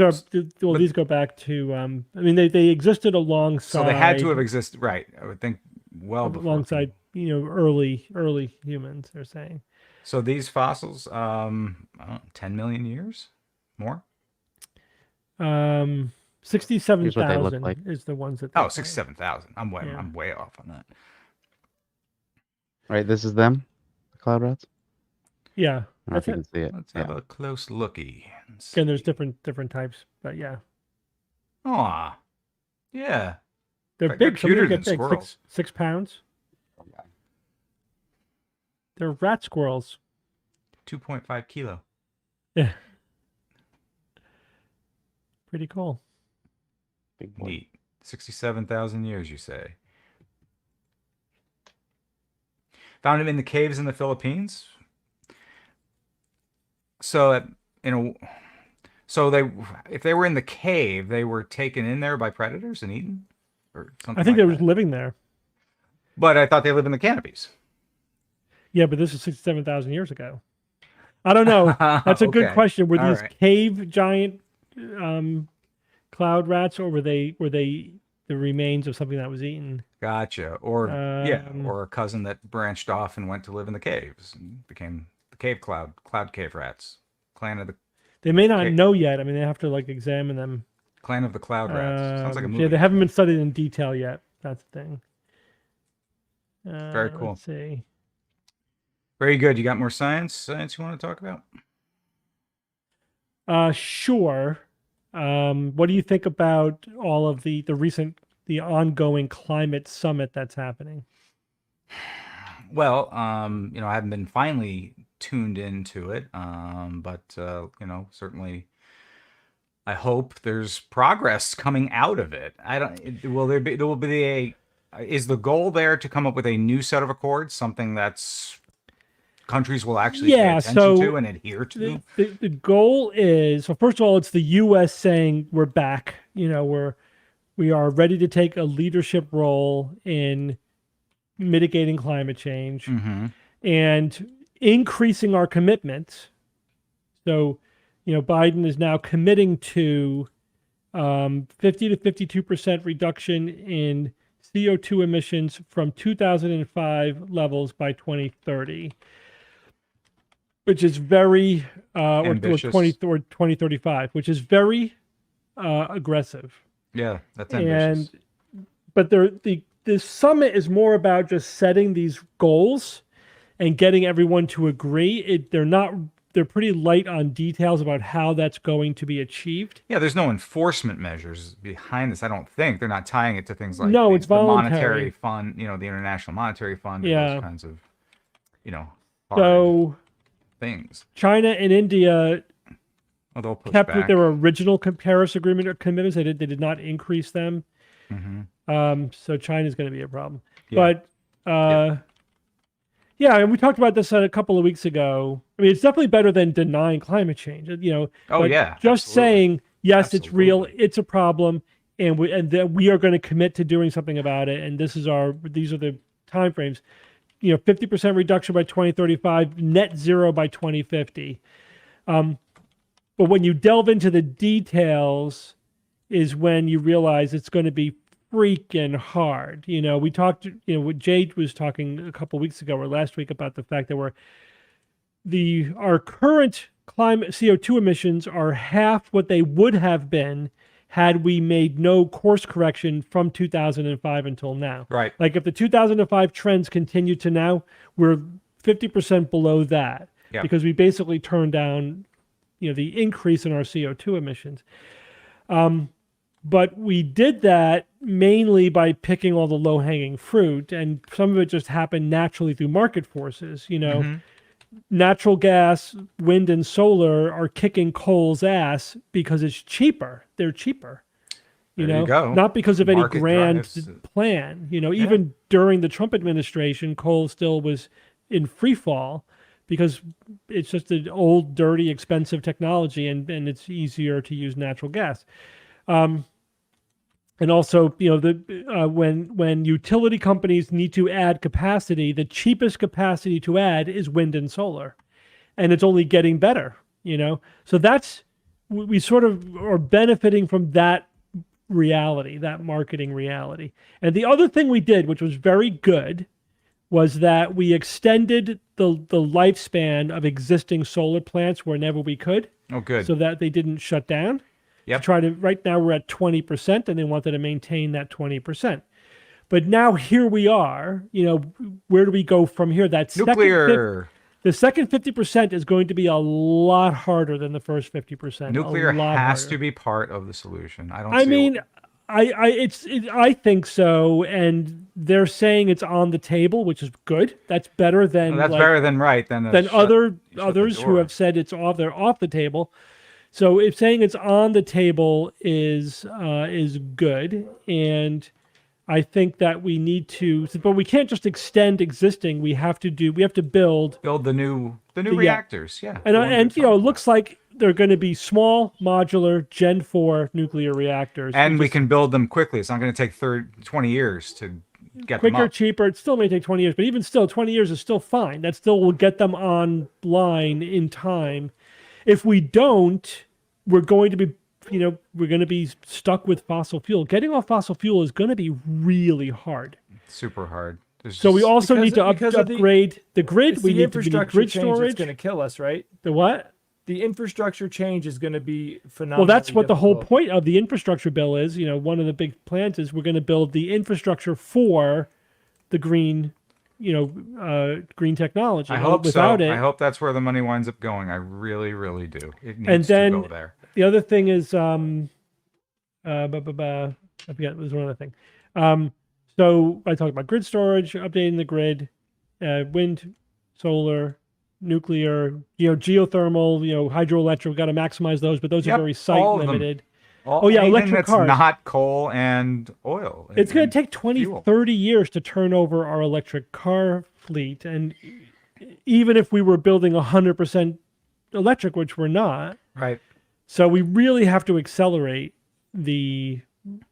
go back to. I mean, they existed alongside. So they had to have existed, right? I would think well before. alongside early humans. They're saying. So these fossils, I don't know, 10 million years, more. 67,000 like. is the ones that. Oh, 67,000. I'm Yeah. way off on that. Right, this is them, the cloud rats. Yeah, I don't know if that's you it. can see it. Let's Yeah. have a close looky. Again, there's different types, but yeah, Aw, yeah. they're They're big. Some of cuter them get than big, squirrels. 6 pounds. They're rat squirrels. 2.5 kilo. Yeah, pretty cool. Big boy. Neat. 67,000 years, you say? Found him in the caves in the Philippines. So, if they were in the cave, they were taken in there by predators and eaten, or something. I think like they were that. living there. But I thought they lived in the canopies. Yeah, but this is 67,000 years ago. I don't know. That's a good Okay. question. Were All these right. cave giant cloud rats, or were they the remains of something that was eaten? Gotcha. Or Um, or a cousin that branched off and went to live in the caves and became the cave cloud cave rats, clan of the They may not Okay. know yet. I mean, they have to like examine them. cloud rats. Sounds like a movie. Yeah, they haven't been studied in detail yet. That's the thing. Very cool. Let's see. Very good. You got more science you want to talk about? Sure. What do you think about all of the ongoing climate summit that's happening? Well, I haven't been finally tuned into it, but certainly, I hope there's progress coming out of it. Is the goal there to come up with a new set of accords, something that's countries will actually pay Yeah, attention so to and adhere to? The goal is, so first of all, it's the U.S. saying we're back. We are ready to take a leadership role in mitigating climate change Mm-hmm. and increasing our commitment. So, Biden is now committing to 50 to 52% reduction in CO2 emissions from 2005 levels by 2030, which is very, or Ambitious. 2035, which is very aggressive. Yeah, that's ambitious. But the summit is more about just setting these goals and getting everyone to agree. They're pretty light on details about how that's going to be achieved. Yeah, there's no enforcement measures behind this. I don't think they're not tying it to things like No, it's the monetary voluntary. fund, the International Monetary Fund, or Yeah. those kinds of, hard So things. China and India Well, they'll push kept back. with their original Paris Agreement or commitments. They did not increase them. Mhm. So China's going to be a problem. Yeah. But Yeah, and we talked about this a couple of weeks ago. I mean, it's definitely better than denying climate change. Oh, but yeah, just absolutely. saying yes, it's real, Absolutely. it's a problem, and that we are going to commit to doing something about it. And these are the timeframes. 50% reduction by 2035, net zero by 2050. But when you delve into the details, is when you realize it's going to be freaking hard. We talked, what Jade was talking a couple weeks ago or last week about the fact that our current climate CO2 emissions are half what they would have been had we made no course correction from 2005 until now. Right. Like if the 2005 trends continue to now, we're 50% below that Yeah. because we basically turned down, the increase in our CO2 emissions. But we did that mainly by picking all the low-hanging fruit, and some of it just happened naturally through market forces. Natural gas, wind, and solar are kicking coal's ass because it's cheaper. They're cheaper. There you go. Not because of any Market grand drives. plan. Even during the Trump administration, coal still was in free fall because it's just an old, dirty, expensive technology, and it's easier to use natural gas. And also, when utility companies need to add capacity, the cheapest capacity to add is wind and solar, and it's only getting better. So we sort of are benefiting from that reality, that marketing reality. And the other thing we did, which was very good, was that we extended the lifespan of existing solar plants whenever we could. Oh, good. So that they didn't shut down. Yep. Right now we're at 20%, and they wanted to maintain that 20%. But now here we are, where do we go from here? Nuclear. The second 50% is going to be a lot harder than the first 50%. Nuclear a lot has harder. to be part of the solution. I think so, and they're saying it's on the table, which is good. That's better than better than right than others who have said they're off the table. So if saying it's on the table is good, and I think that we need to, but we can't just extend existing. We have to build the new reactors. Yeah, and it looks like they're going to be small, modular, Gen 4 nuclear reactors. And we can build them quickly. It's not going to take 20 years to get them quicker, up. cheaper. It still may take 20 years, but even still, 20 years is still fine. That still will get them online in time. If we don't, we're going to be stuck with fossil fuel. Getting off fossil fuel is going to be really hard. Super hard. So we also need to upgrade the grid. We need grid storage. It's going to kill us, right? The what? The infrastructure change is going to be phenomenal. Well, that's what the whole point of the infrastructure bill is. One of the big plans is we're going to build the infrastructure for the green green technology. I hope Without so. it, I hope that's where the money winds up going. I really, really do. It needs and then to go there. The other thing is, I forget. There's one other thing. So I talked about grid storage, updating the grid, wind, solar, nuclear, geothermal, hydroelectric. We've got to maximize those, but those are very site limited. Electric that's cars. Not coal and oil. It's going to take 20, fuel. 30 years to turn over our electric car fleet. And even if we were building 100% electric, which we're not. Right. So we really have to accelerate the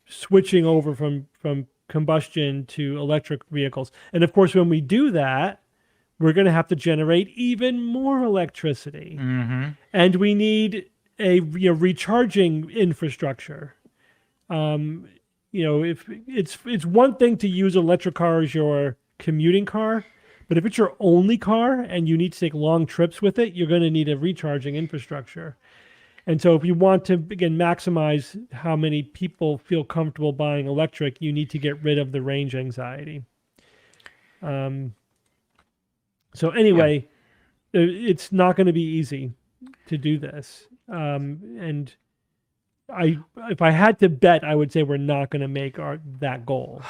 switching over from combustion to electric vehicles. And of course, when we do that, we're going to have to generate even more electricity. Mm-hmm. And we need a recharging infrastructure. If it's one thing to use an electric car as your commuting car, but if it's your only car and you need to take long trips with it, you're going to need a recharging infrastructure. And so if you want to, again, maximize how many people feel comfortable buying electric, you need to get rid of the range anxiety. So anyway, it's not going to be easy to do this. And if I had to bet, I would say we're not going to make that goal.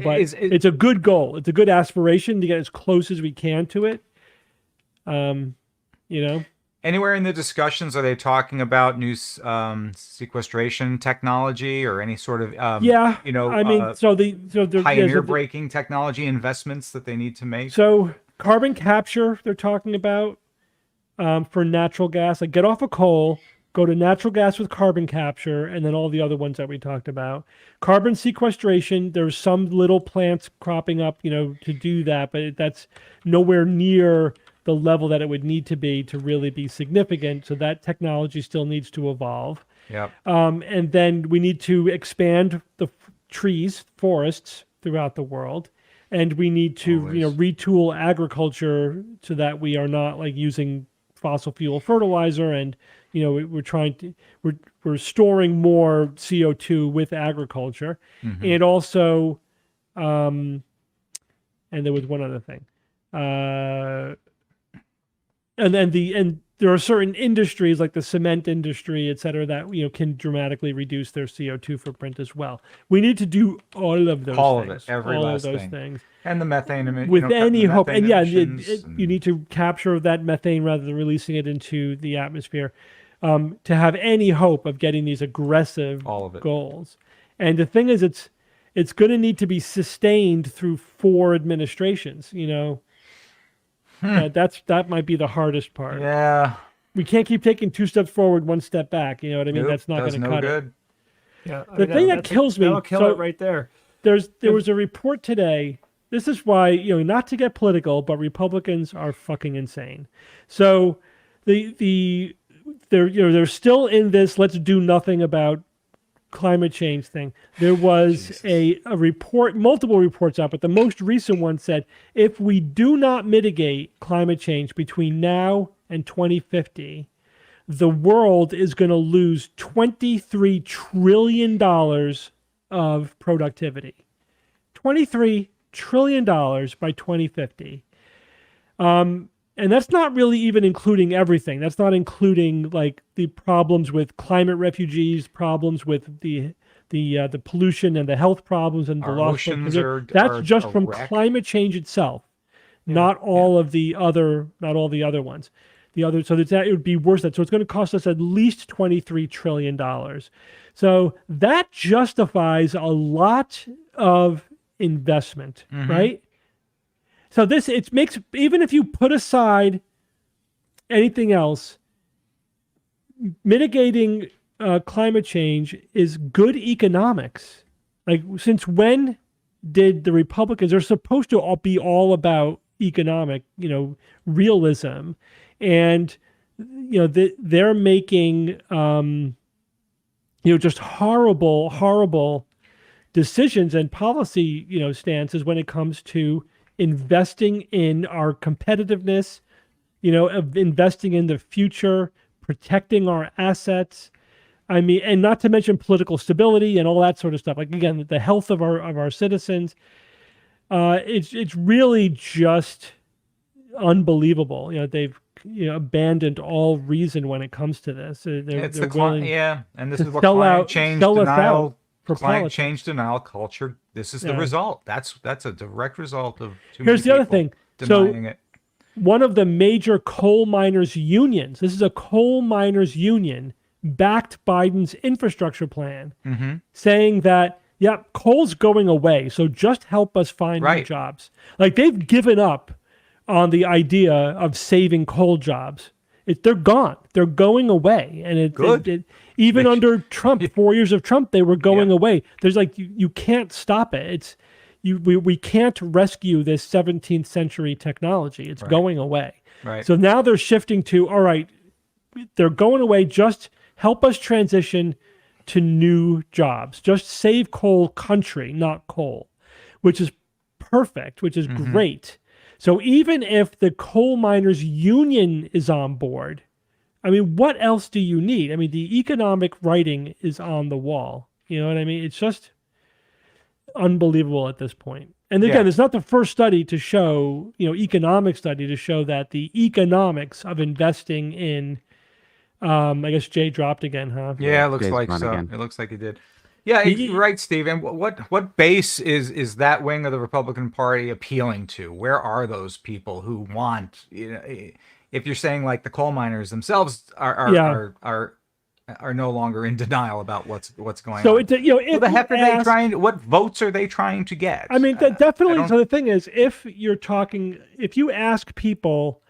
But it's a good goal. It's a good aspiration to get as close as we can to it. Anywhere in the discussions, are they talking about new sequestration technology or any sort of pioneer braking technology investments that they need to make? So carbon capture they're talking about for natural gas. Like get off of coal, go to natural gas with carbon capture, and then all the other ones that we talked about. Carbon sequestration, there's some little plants cropping up, to do that, but that's nowhere near the level that it would need to be to really be significant. So that technology still needs to evolve. Yep. And then we need to expand the forests throughout the world. And we need to, retool agriculture so that we are not like using fossil fuel fertilizer, and we're storing more CO2 with agriculture, and also, and there was one other thing, and there are certain industries like the cement industry, et cetera, that can dramatically reduce their CO2 footprint as well. We need to do all of those All things, of it, every all last of those thing. things. And the methane emission. With any hope, and yeah, emissions you need to capture that methane rather than releasing it into the atmosphere, to have any hope of getting these aggressive all of it. goals. And the thing is, it's going to need to be sustained through 4 administrations. That might be the hardest part. Yeah. We can't keep taking 2 steps forward, 1 step back. You know what I mean? Nope, That's not going to cut good. it. Yeah. The thing that kills me. That'll kill it right there. There was a report today. This is why, not to get political, but Republicans are fucking insane. So they're still in this let's do nothing about climate change thing. There was a report, multiple reports out, but the most recent one said if we do not mitigate climate change between now and 2050, the world is going to lose $23 trillion of productivity. $23 trillion by 2050. And that's not really even including everything. That's not including like the problems with climate refugees, problems with the pollution and the health problems and the Our loss. oceans That's are just a from wreck. climate change itself, not all the other ones. So that it would be worse than. So it's going to cost us at least $23 trillion. So that justifies a lot of investment, right? So it makes, even if you put aside anything else, mitigating climate change is good economics. Like, since when did the Republicans, they're supposed to all be all about economic, realism, and they're making just horrible decisions and policy stances when it comes to investing in our competitiveness, of investing in the future, protecting our assets. I mean, and not to mention political stability and all that sort of stuff. Like, again, the health of our citizens. It's really just unbelievable. They've abandoned all reason when it comes to this. And this to is what sell climate change sell us denial, out for climate politics. change denial culture. This is the Yeah. result. That's a direct result of too Here's many the other people thing. So denying it. one of the major coal miners unions, this is a coal miners union, backed Biden's infrastructure plan, saying that, coal's going away, so just help us find new jobs. Like, they've given up on the idea of saving coal jobs. They're gone. They're going away. And even under Trump, 4 years of Trump, they were going away. There's like, you can't stop it. We can't rescue this 17th century technology. It's going away. Right. So now they're shifting to, all right, they're going away. Just help us transition to new jobs. Just save coal country, not coal, which is perfect, which is great. So even if the coal miners union is on board, I mean, what else do you need? I mean, the economic writing is on the wall. You know what I mean? It's just unbelievable at this point. And again, it's not the first study to show, economic study to show that the economics of investing in, I guess Jay dropped again, huh? Yeah, it looks Jay's like gone so. again. It looks like he did. Yeah, you're right, Steve. And what base is that wing of the Republican Party appealing to? Where are those people who want, if you're saying like the coal miners themselves are are no longer in denial about what's going So on. it's you know, if Well, the heck you are they ask- trying? What votes are they trying to get? I mean, I definitely. don't- So the thing is, if you ask people,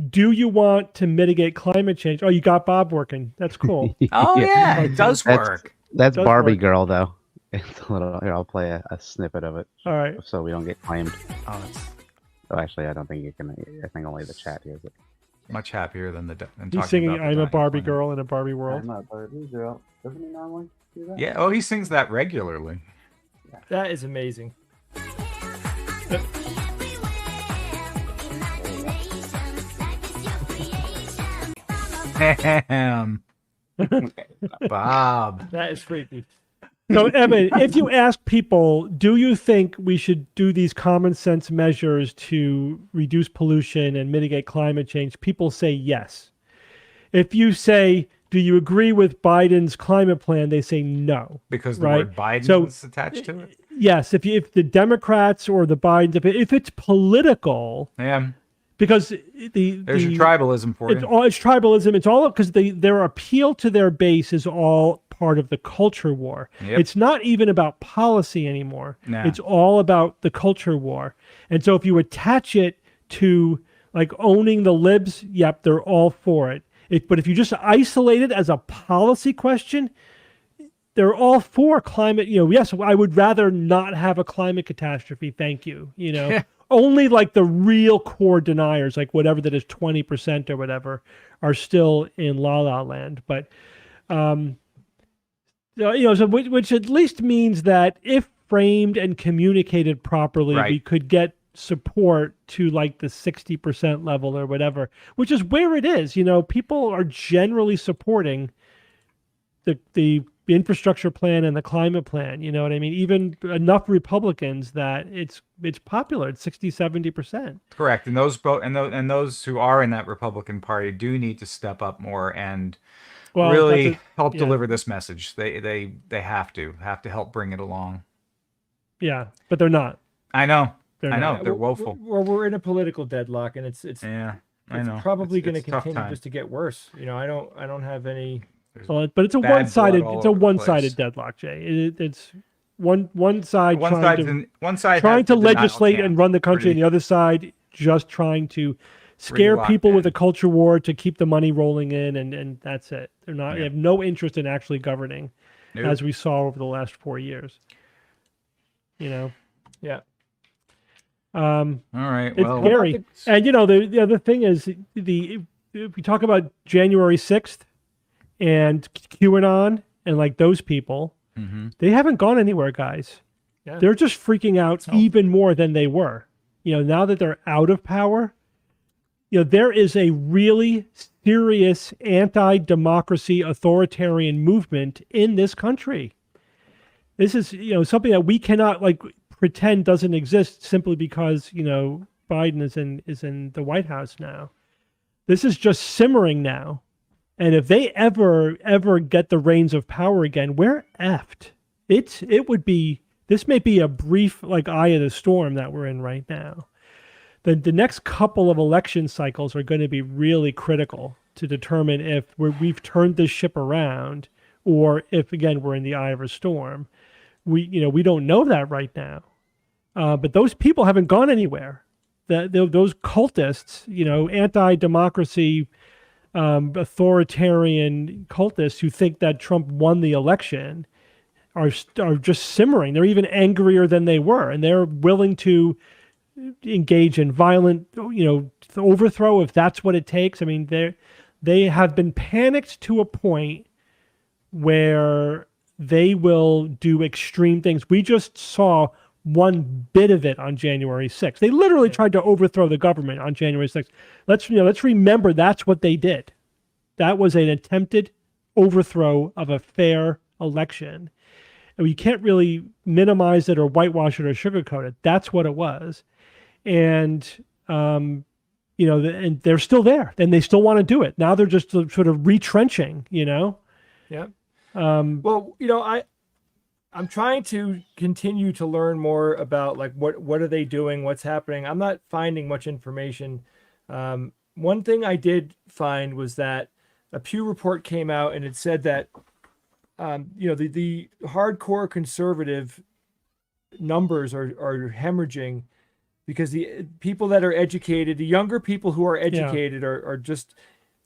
do you want to mitigate climate change? Oh, you got Bob working. That's cool. Oh yeah, it does That's- work. That's does Barbie work. Girl, though. It's a little. Here, I'll play a snippet of it All right. so we don't get claimed. Oh, it's Oh, actually, I don't think you can. I think only the chat hears it. much happier than than He's talking singing about the "I'm a dying Barbie planet. girl in a Barbie world." I'm a Barbie girl. Doesn't he normally do that? Yeah. Oh, he sings that regularly. That is amazing. Damn. Bob. That is freaky. So, Evan, if you ask people, do you think we should do these common sense measures to reduce pollution and mitigate climate change? People say yes. If you say, do you agree with Biden's climate plan? They say no. Because the Right. word Biden So- is attached to it. Yes, if the Democrats or the Bidens, if it's political, Yeah. because There's your tribalism for it's you. all it's tribalism. It's all because their appeal to their base is all part of the culture war. Yep. It's not even about policy anymore. Nah. It's all about the culture war. And so if you attach it to like owning the libs, yep, they're all for it. But if you just isolate it as a policy question, they're all for climate. Yes, I would rather not have a climate catastrophe. Thank you. Only like the real core deniers, like whatever that is 20% or whatever, are still in la la land. But, so which at least means that if framed and communicated properly, Right. we could get support to like the 60% level or whatever, which is where it is. People are generally supporting the infrastructure plan and the climate plan. You know what I mean? Even enough Republicans that it's popular. It's 60-70%. Correct. And those who are in that Republican Party do need to step up more and really help deliver this message. They have to help bring it along. Yeah, but they're not. I know. They're I know. not. They're woeful. We're in a political deadlock, and it's Yeah. I know. probably going to It's a tough continue time. just to get worse. I don't have any. Well, but it's a bad one-sided. blood all It's a over the one-sided place. deadlock, Jay. It's one side One trying side to has the denial legislate camp. and run the country, and Pretty- the other side just trying to scare locked people with in. a culture war to keep the money rolling in, and that's it. They're not. They Yeah. have no interest in actually governing, Nope. as we saw over the last 4 years. Yeah. All right. It's Well, scary. And the other thing is if we talk about January 6th and QAnon and like those people, Mhm. they haven't gone anywhere, guys. Yeah. They're just freaking out even more than they were. Now that they're out of power, there is a really serious anti-democracy authoritarian movement in this country. This is, something that we cannot like pretend doesn't exist simply because, Biden is in the White House now. This is just simmering now. And if they ever get the reins of power again, we're effed. This may be a brief like eye of the storm that we're in right now. The next couple of election cycles are going to be really critical to determine if we've turned this ship around or if, again, we're in the eye of a storm. We don't know that right now. But those people haven't gone anywhere. Those cultists, anti-democracy, authoritarian cultists who think that Trump won the election are just simmering. They're even angrier than they were, and they're willing to engage in violent, overthrow if that's what it takes. I mean, they have been panicked to a point where they will do extreme things. We just saw one bit of it on January 6th. They literally tried to overthrow the government on January 6th. Let's remember that's what they did. That was an attempted overthrow of a fair election. And we can't really minimize it or whitewash it or sugarcoat it. That's what it was. And and they're still there, and they still want to do it. Now they're just sort of retrenching, Yeah. Well, I'm trying to continue to learn more about like what are they doing, what's happening. I'm not finding much information. One thing I did find was that a Pew report came out and it said that the hardcore conservative numbers are hemorrhaging because the people that are educated, the younger people who are educated are just,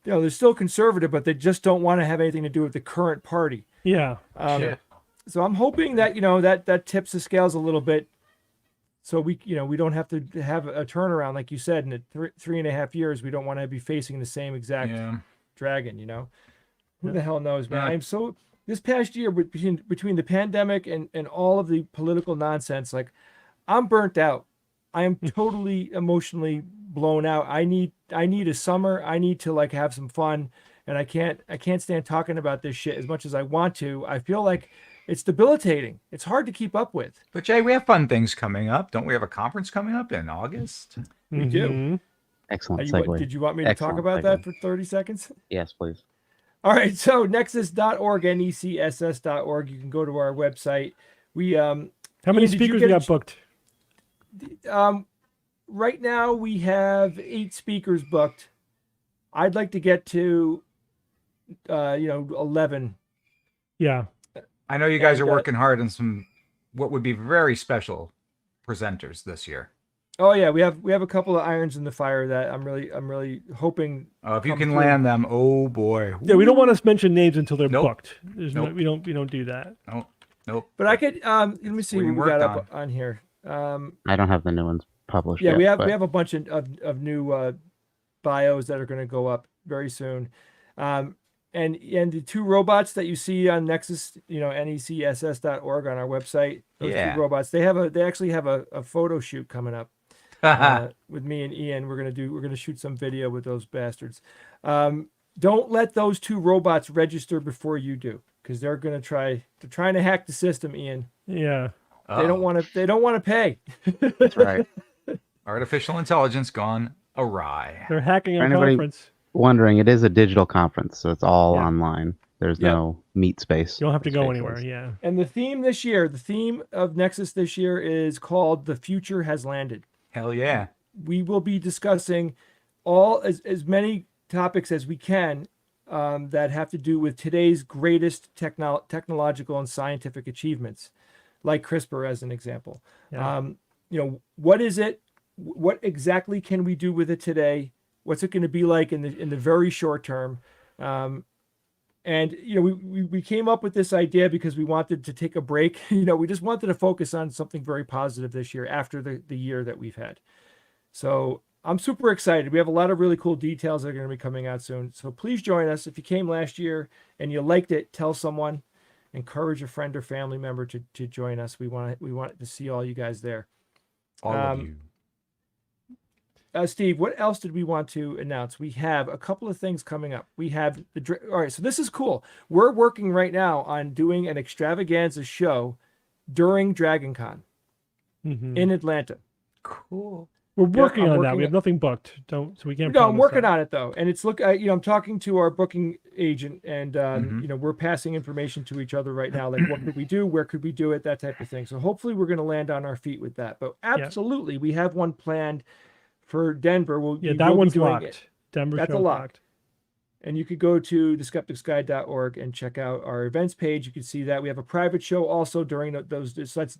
they're still conservative, but they just don't want to have anything to do with the current party. Yeah. So I'm hoping that, that tips the scales a little bit. So we don't have to have a turnaround, like you said, in the 3.5 years, we don't want to be facing the same exact dragon, who the hell knows, man. I'm so, this past year between the pandemic and all of the political nonsense, like I'm burnt out. I am totally emotionally blown out. I need a summer. I need to like have some fun, and I can't stand talking about this shit as much as I want to. I feel like it's debilitating. It's hard to keep up with. But Jay, we have fun things coming up. Don't we have a conference coming up in August? We do. Excellent segue. Did you want me to talk about that for 30 seconds? Yes, please. All right. So nexus.org, necss.org. You can go to our website. We how many speakers we got booked? Right now we have 8 speakers booked. I'd like to get to 11. Yeah. I know you guys are working hard on some what would be very special presenters this year. Oh yeah, we have a couple of irons in the fire that I'm really hoping. If you can land them, oh boy. Yeah, we don't want to mention names until they're booked. Nope. We don't do that. Nope. But I could let me see what we got up on here. I don't have the new ones published. Yeah, yet, we have a bunch of new bios that are going to go up very soon. And the 2 robots that you see on Nexus, necss.org on our website. Those 2 robots, they actually have a photo shoot coming up with me and Ian. We're gonna shoot some video with those bastards. Don't let those 2 robots register before you do, because they're trying to hack the system, Ian. Yeah. They don't want to pay. That's right. Artificial intelligence gone awry. They're hacking our anybody conference. Wondering, it is a digital conference, so it's all online. There's no meet space. You don't have to go anywhere. Yeah. And the theme of Nexus this year is called "The Future Has Landed." Hell yeah. We will be discussing as many topics as we can that have to do with today's greatest technological and scientific achievements, like CRISPR as an example. Yeah. What is it? What exactly can we do with it today? What's it going to be like in the very short term? And we came up with this idea because we wanted to take a break. We just wanted to focus on something very positive this year after the year that we've had. So I'm super excited. We have a lot of really cool details that are going to be coming out soon. So please join us. If you came last year and you liked it, tell someone, encourage a friend or family member to join us. We want to see all you guys there. All of you. Steve, what else did we want to announce? We have a couple of things coming up. We have all right, so this is cool. We're working right now on doing an extravaganza show during DragonCon in Atlanta. Cool. We're working on that. We have nothing booked. So we can't. No, I'm working on it though, and it's I'm talking to our booking agent, and we're passing information to each other right now, like what could we do, where could we do it, that type of thing. So hopefully we're going to land on our feet with that. But absolutely, we have one planned for Denver. That one's locked. Denver's locked. And you could go to theskepticsguide.org and check out our events page. You can see that we have a private show also during those. So that's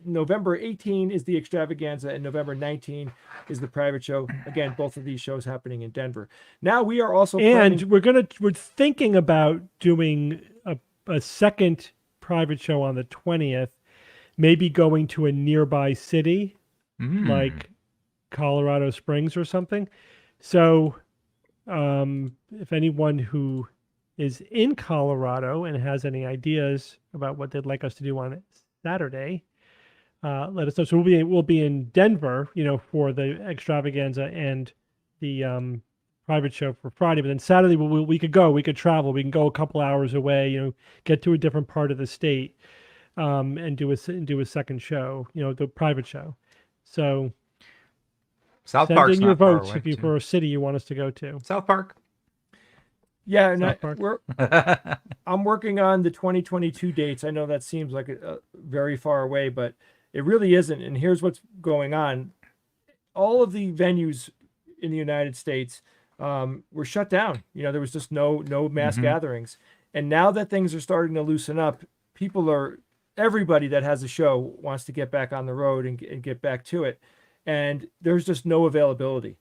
November 18 is the extravaganza, and November 19 is the private show. Again, both of these shows happening in Denver. Now we are also we're thinking about doing a second private show on the 20th, maybe going to a nearby city like Colorado Springs or something. So if anyone who is in Colorado and has any ideas about what they'd like us to do on Saturday, let us know. So we'll be in Denver, for the extravaganza and the private show for Friday. But then Saturday we could travel. We can go a couple hours away, get to a different part of the state, and do a second show, the private show. So South send Park's in your not far votes away, for a city you want us to go to. South Park. Yeah, and I'm working on the 2022 dates. I know that seems like a very far away, but it really isn't. And here's what's going on. All of the venues in the United States were shut down. There was just no mass Mhm. gatherings. And now that things are starting to loosen up, everybody that has a show wants to get back on the road and get back to it. And there's just no availability.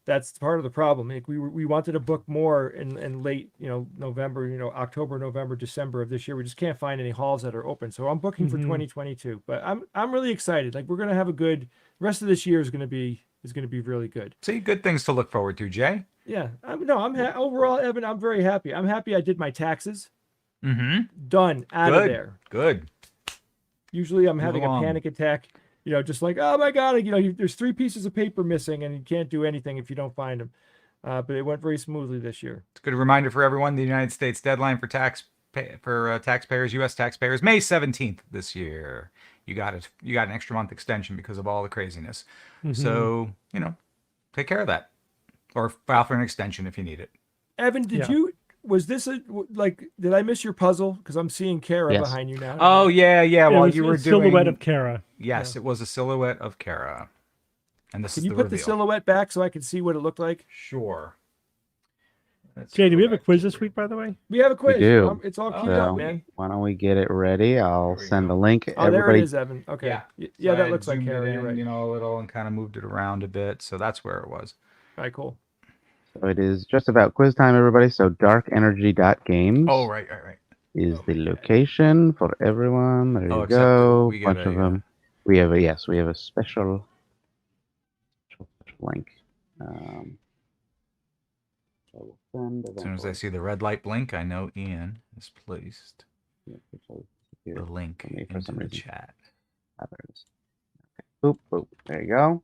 That's part of the problem. Like we wanted to book more in late, November, October, November, December of this year. We just can't find any halls that are open. So I'm booking for 2022, but I'm really excited. Like we're going to have the rest of this year is going to be really good. See, good things to look forward to, Jay. Yeah. Overall, Evan, I'm very happy. I'm happy I did my taxes. Mm-hmm. Done. Out of there. Good. Usually I'm Move having along. a panic attack, just like, oh my God, there's 3 pieces of paper missing and you can't do anything if you don't find them. But it went very smoothly this year. It's a good reminder for everyone. The United States deadline for taxpayers, U.S. taxpayers, May 17th this year. You got it. You got an extra month extension because of all the craziness. So, take care of that. Or file for an extension if you need it. Evan, did I miss your puzzle? Because I'm seeing Kara Yes. behind you now. Oh, yeah. It While was you a were doing... silhouette of Kara. Yes, it was a silhouette of Kara. And this Can is you the put the reveal. silhouette back so I can see what it looked like? Sure. Let's Jay, do go we have a back quiz to this it. week, by the way? We have a quiz. do. It's all queued So- up, man. Why don't we get it ready? I'll There we send go. the link. Oh, there it Everybody, is, Evan. Okay. Yeah. Yeah, So I that had looks like zoomed Kara. it You're in, right. a little and kind of moved it around a bit. So that's where it was. All right, cool. so it is just about quiz time, everybody. So darkenergy.games Oh, right. is the location for everyone. There Oh, you except go. we get Bunch a, of them. We have a special link. So we'll send As soon as I see the red light blink, I know Ian has placed the link for me for into some the reason. chat. There it is. Okay. Boop. There you go.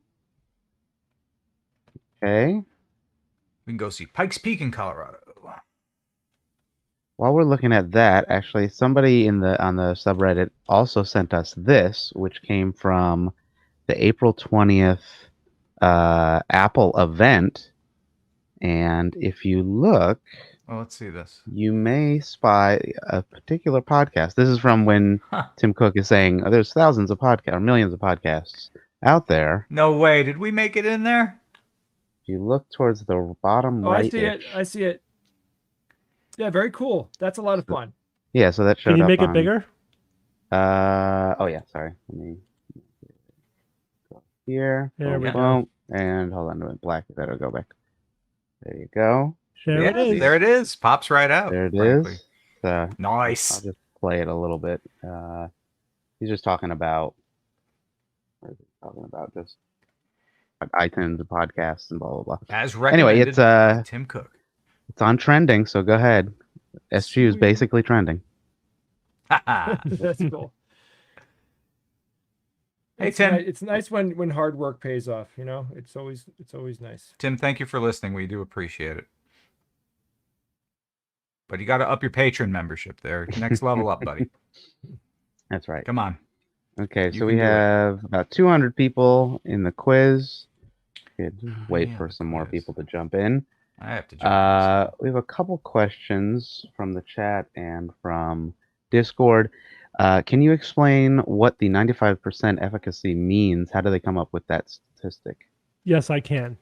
Okay. We can go see Pikes Peak in Colorado. While we're looking at that, actually, somebody on the subreddit also sent us this, which came from the April 20th Apple event. And if you look, Well, let's see this. you may spy a particular podcast. This is from when Tim Cook is saying, there's thousands of podcasts, or millions of podcasts out there. No way. Did we make it in there? If you look towards the bottom Oh, right. I see it. Yeah, very cool. That's a lot of fun. Yeah, so that showed Can you up make it on- bigger? Oh yeah, sorry. Let me go here. There we Boom, go. boom. And hold on, it went black. You better go back. There you go. There it is. There it is. Pops right out. There it frankly. is. So I'll Nice. just play it a little bit. He's just talking about. What is he talking about? Just iTunes and podcasts and blah blah blah. As Anyway, recommended it's by Tim Cook. it's on trending. So go ahead. SGU is Sweet. basically trending. That's cool. Hey, It's Tim. It's nice when hard work pays off. It's always nice. Tim, thank you for listening. We do appreciate it. But you got to up your patron membership there. Next level up, buddy. That's right. Come on. Okay, You so we can do it. have about 200 people in the quiz. Could wait yeah, for some more quiz. people to jump in. I have to jump. We have a couple questions from the chat and from Discord. Can you explain what the 95% efficacy means? How do they come up with that statistic? Yes, I can.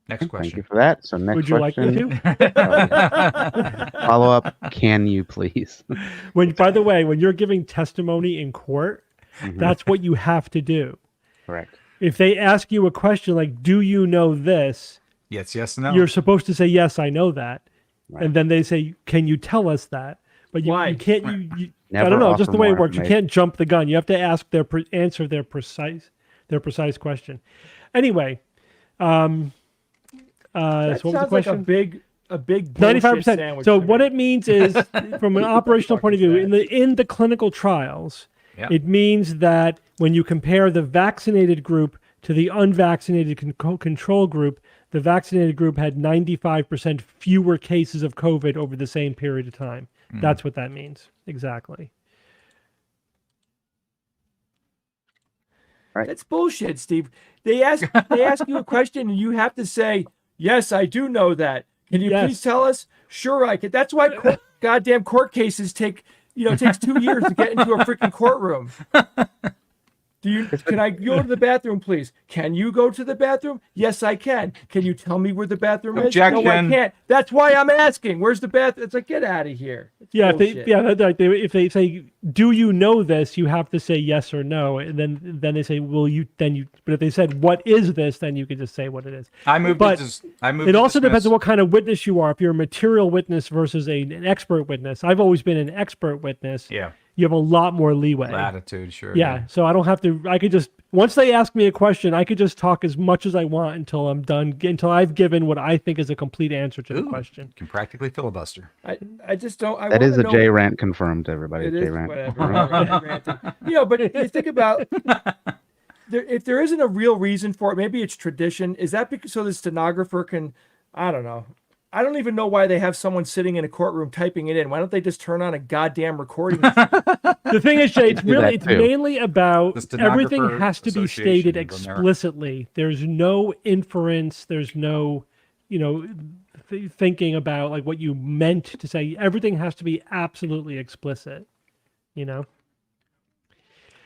Next Thank question. you for that. So next Would you like question. me to? Follow up. Can you please? By the way, when you're giving testimony in court, Mhm, that's what you have to do. correct. If they ask you a question like, "Do you know this?" Yes, no. You're supposed to say, "Yes, I know that," Right. and then they say, "Can you tell us that?" But you, Why? you can't. I Never don't know. offer Just the way it more works. You information. can't jump the gun. You have to ask answer their precise question. Anyway, That so what was the sounds like question? a big 95%. sandwich. So to what me. it means is, from an operational point of view, in the clinical trials, Yeah. it means that when you compare the vaccinated group to the unvaccinated control group, the vaccinated group had 95% fewer cases of COVID over the same period of time. That's what that means. Exactly. That's bullshit, Steve. They ask you a question and you have to say, "Yes, I do know that. Can you Yes. please tell us?" Sure, I can. That's why goddamn court cases takes 2 years to get into a freaking courtroom. Can I go to the bathroom, please? Can you go to the bathroom? Yes, I can. Can you tell me where the bathroom is? No, I Objection. can't. That's why I'm asking. Where's the bathroom? It's like, get out of here. It's bullshit. If they say, do you know this? You have to say yes or no, and then they say, will you? Then you. But if they said, what is this? Then you can just say what it is. It also depends on what kind of witness you are. If you're a material witness versus an expert witness, I've always been an expert witness. Yeah. You have a lot more leeway. Latitude, sure. Yeah, so I don't have to. I could just, once they ask me a question, I could just talk as much as I want until I'm done, until I've given what I think is a complete answer to the question. You can practically filibuster. I just don't. That is a J rant confirmed, everybody. It J is rant. whatever. But you think about if there isn't a real reason for it, maybe it's tradition. Is that because so the stenographer can? I don't know. I don't even know why they have someone sitting in a courtroom typing it in. Why don't they just turn on a goddamn recording? The thing is, Jay, it's too. mainly about The Stenographer everything has to be stated Association of America. explicitly. There's no inference. There's no, thinking about like what you meant to say. Everything has to be absolutely explicit.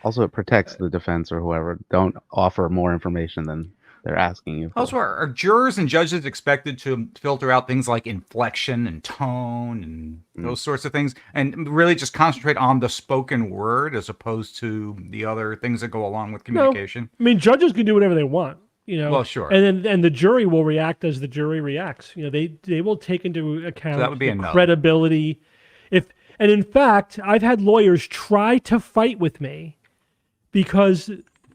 Also, it protects the defense or whoever. Don't offer more information than they're asking you for. Also, are jurors and judges expected to filter out things like inflection and tone and those sorts of things, and really just concentrate on the spoken word as opposed to the other things that go along with communication? No. I mean, judges can do whatever they want. Well, sure. And the jury will react as the jury reacts. They will take into account that would be the a no. credibility. And in fact, I've had lawyers try to fight with me because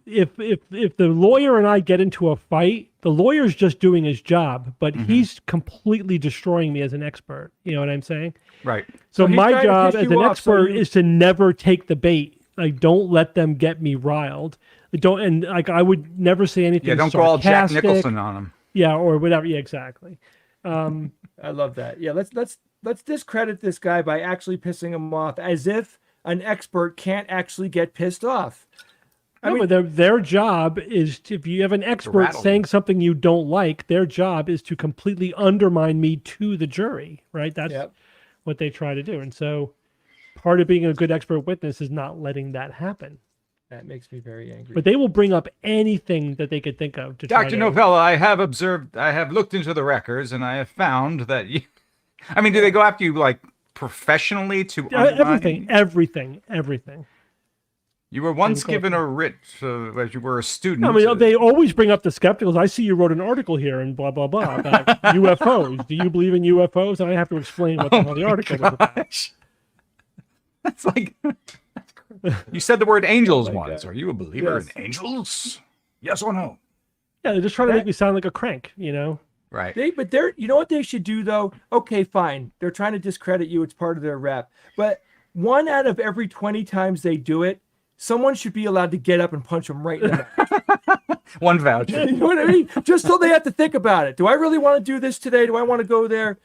if the lawyer and I get into a fight, the lawyer's just doing his job, but he's completely destroying me as an expert. You know what I'm saying? Right. So he's my trying to job piss as you an off, so expert is to never take the bait. Like, don't let them get me riled. I would never say anything. Yeah, don't go all Jack sarcastic. Nicholson on them. Yeah, or whatever. Yeah, exactly. I love that. Yeah, let's discredit this guy by actually pissing him off, as if an expert can't actually get pissed off. But their job is if you have an expert rattle saying something you don't like, their job is to completely undermine me to the jury, right? That's what they try to do. And so part of being a good expert witness is not letting that happen. That makes me very angry. But they will bring up anything that they could think of to try Dr. to... Novella, I have looked into the records and I have found that you... I mean, do they go after you like professionally to undermine? Everything. You were once given a writ as you were a student. I mean, they always bring up the skepticals. I see you wrote an article here and blah, blah, blah about UFOs. Do you believe in UFOs? And I have to explain what the hell the article was about. That's like... You said the word angels once. God. Are you a believer in angels? Yes or no? Yeah, they're just trying to make me sound like a crank, Right. You know what they should do though? Okay, fine. They're trying to discredit you. It's part of their rep. But 1 out of every 20 times they do it, someone should be allowed to get up and punch them right in the mouth. One voucher. You know what I mean? Just so they have to think about it. Do I really want to do this today? Do I want to go there?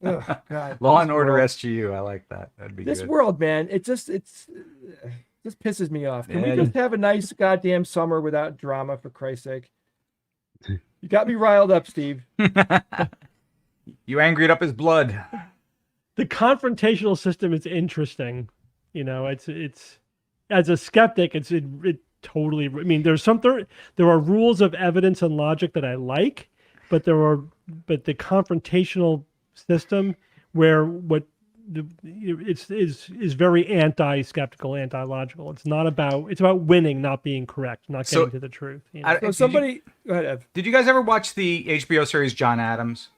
Oh, God. Law and Order SGU. I like that. That'd be This good. world, man, it just pisses me off. Can we just have a nice goddamn summer without drama, for Christ's sake? You got me riled up, Steve. You angried up his blood. The confrontational system is interesting. It's as a skeptic, it totally. I mean, there are rules of evidence and logic that I like, but the confrontational system where is very anti-skeptical, anti-logical. It's about winning, not being correct, not getting to the truth. So go ahead, Ev. Did you guys ever watch the HBO series John Adams?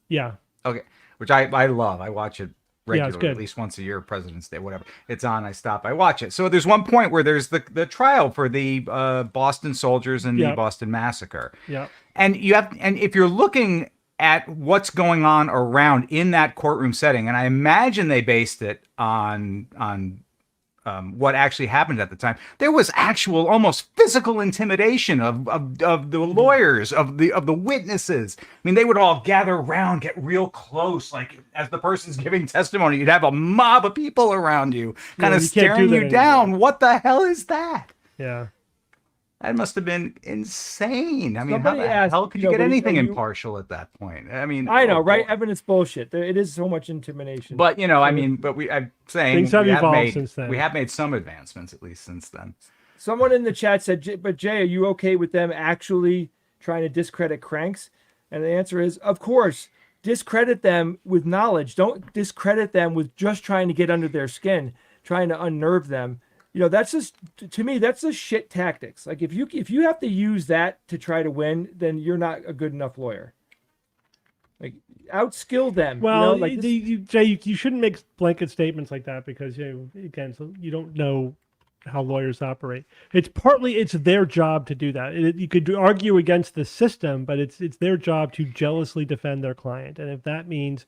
Yeah. Okay, which I love. I watch it regularly, it's good. at least once a year, President's Day, whatever. It's on, I stop, I watch it. So there's one point where there's the trial for the Boston soldiers and the Boston massacre. Yeah. And if you're looking at what's going on around in that courtroom setting, and I imagine they based it on what actually happened at the time. There was actual, almost physical intimidation of the lawyers, of the witnesses. I mean, they would all gather around, get real close, like as the person's giving testimony, you'd have a mob of people around you, kind of staring you down. What the hell is that? Yeah. That must have been insane. I mean, Somebody how the asked, hell could you get anything you- impartial at that point? I mean, I know, oh, right? boy. Evan, it's bullshit. It is so much intimidation. But I mean, I'm saying Things have evolved since then. we have made some advancements at least since then. Someone in the chat said, but Jay, are you okay with them actually trying to discredit cranks? And the answer is, of course. Discredit them with knowledge. Don't discredit them with just trying to get under their skin, trying to unnerve them. You know, that's just, to me, that's just shit tactics. Like if you have to use that to try to win, then you're not a good enough lawyer. Like outskill them. Well, you know, like Jay, you shouldn't make blanket statements like that because again, so you don't know how lawyers operate. It's their job to do that. You could argue against the system, but it's their job to jealously defend their client. And if that means,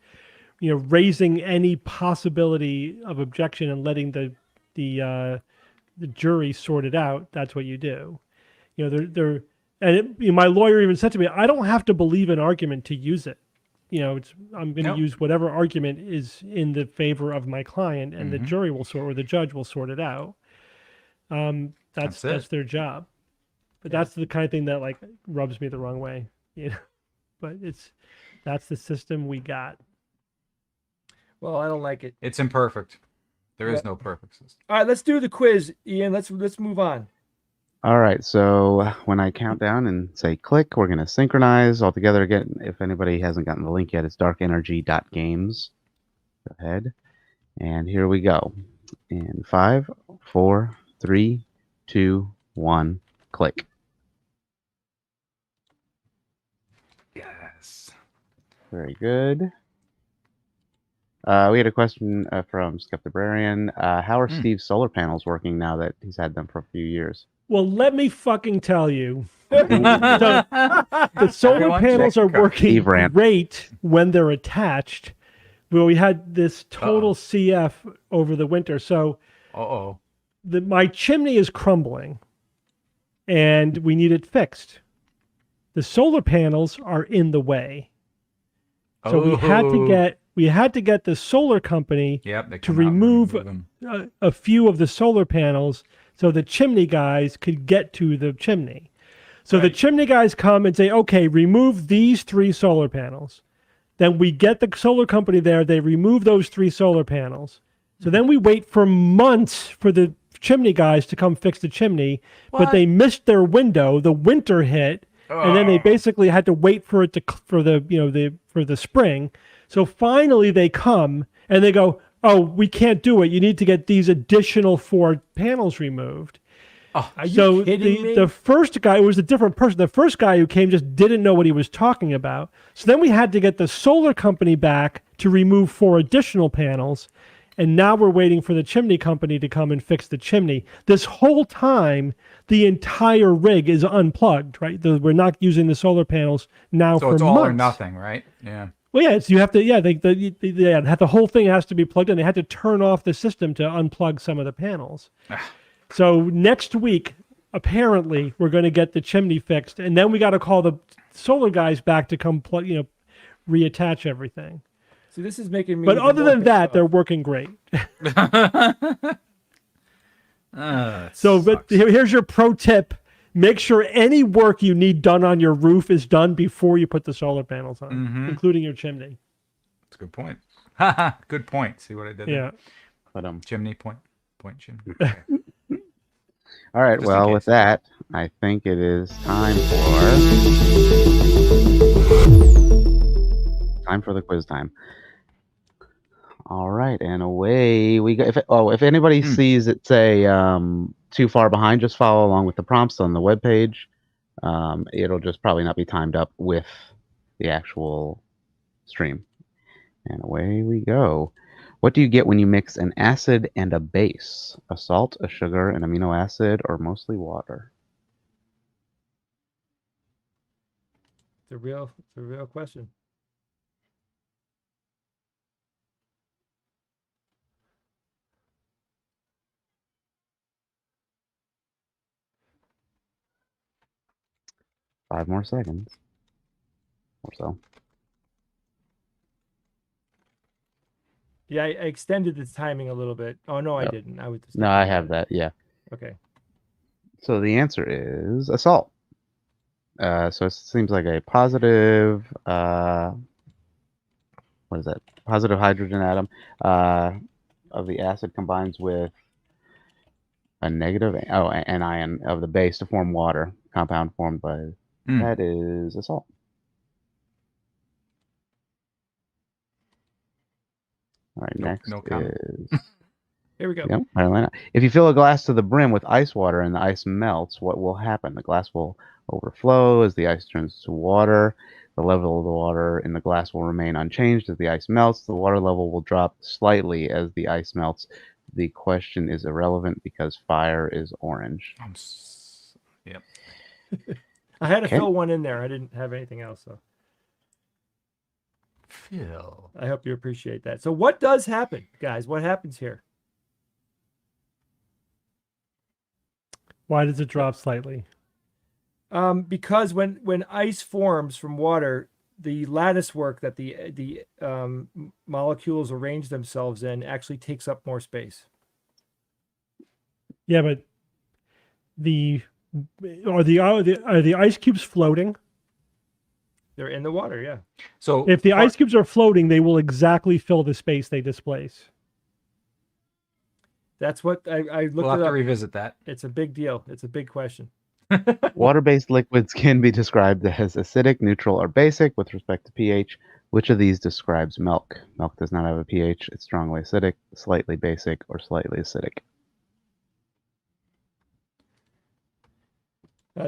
raising any possibility of objection and letting the jury sort it out, that's what you do. My lawyer even said to me, I don't have to believe an argument to use it. I'm going to use whatever argument is in the favor of my client, and the jury will or the judge will sort it out. That's their job, but that's the kind of thing that like rubs me the wrong way, but that's the system we got. Well, I don't like it. It's imperfect. There is no perfect system. All right, let's do the quiz, Ian. Let's move on. All right, so when I count down and say click, we're going to synchronize all together again. If anybody hasn't gotten the link yet, it's darkenergy.games. Go ahead, and here we go. In 5, 4, 3, 2, 1, click. Yes. Very good. We had a question from Skeptibrarian. How are Steve's solar panels working now that he's had them for a few years? Well, let me fucking tell you. The solar panels are working great when they're attached. Well, we had this total CF over the winter. So my chimney is crumbling and we need it fixed. The solar panels are in the way. So we had to get the solar company to remove a few of the solar panels so the chimney guys could get to the chimney. So the chimney guys come and say, okay, remove these 3 solar panels. Then we get the solar company there. They remove those 3 solar panels. So then we wait for months for the chimney guys to come fix the chimney, but they missed their window. The winter hit, and then they basically had to wait for it for the spring. So finally they come and they go, oh, we can't do it. You need to get these additional 4 panels removed. Are you kidding me? The first guy, it was a different person. The first guy who came just didn't know what he was talking about. So then we had to get the solar company back to remove 4 additional panels. And now we're waiting for the chimney company to come and fix the chimney. This whole time, the entire rig is unplugged, right? We're not using the solar panels now for months. So it's all or nothing, right? Yeah. Well, yeah, you have to, the whole thing has to be plugged in. They had to turn off the system to unplug some of the panels. So next week, apparently, we're going to get the chimney fixed, and then we got to call the solar guys back to come reattach everything. See, this is making me. But other than that, they're working great. But here's your pro tip. Make sure any work you need done on your roof is done before you put the solar panels on, including your chimney. That's a good point. Good point. See what I did there? Yeah. Chimney point chimney. Okay. All right. Well, with that, I think it is time for the quiz time. All right, and away we go. If anybody sees it say too far behind, just follow along with the prompts on the webpage. It'll just probably not be timed up with the actual stream. And away we go. What do you get when you mix an acid and a base? A salt, a sugar, an amino acid, or mostly water? It's a real question. Five more seconds or so. Yeah, I extended the timing a little bit. Oh no, I didn't. No, I have that. Yeah. Okay. So the answer is a salt. So it seems like a positive. What is that? Positive hydrogen atom of the acid combines with a negative anion of the base to form water, compound formed by that is a salt. All right, next no comment. is Here we go. yep, Carolina. If you fill a glass to the brim with ice water and the ice melts, what will happen? The glass will overflow as the ice turns to water. The level of the water in the glass will remain unchanged as the ice melts. The water level will drop slightly as the ice melts. The question is irrelevant because fire is orange. Yep. I had to Okay. fill one in there. I didn't have anything else, so Phil. I hope you appreciate that. So what does happen, guys? What happens here? Why does it drop slightly? Because when ice forms from water, the lattice work that the molecules arrange themselves in actually takes up more space. Yeah, but are the ice cubes floating? They're in the water, yeah. So If the ice cubes are floating, they will exactly fill the space they displace. That's what I looked we'll have it to up. revisit that. It's a big deal. It's a big question. Water-based liquids can be described as acidic, neutral, or basic with respect to pH. Which of these describes milk? Milk does not have a pH. It's strongly acidic, slightly basic, or slightly acidic.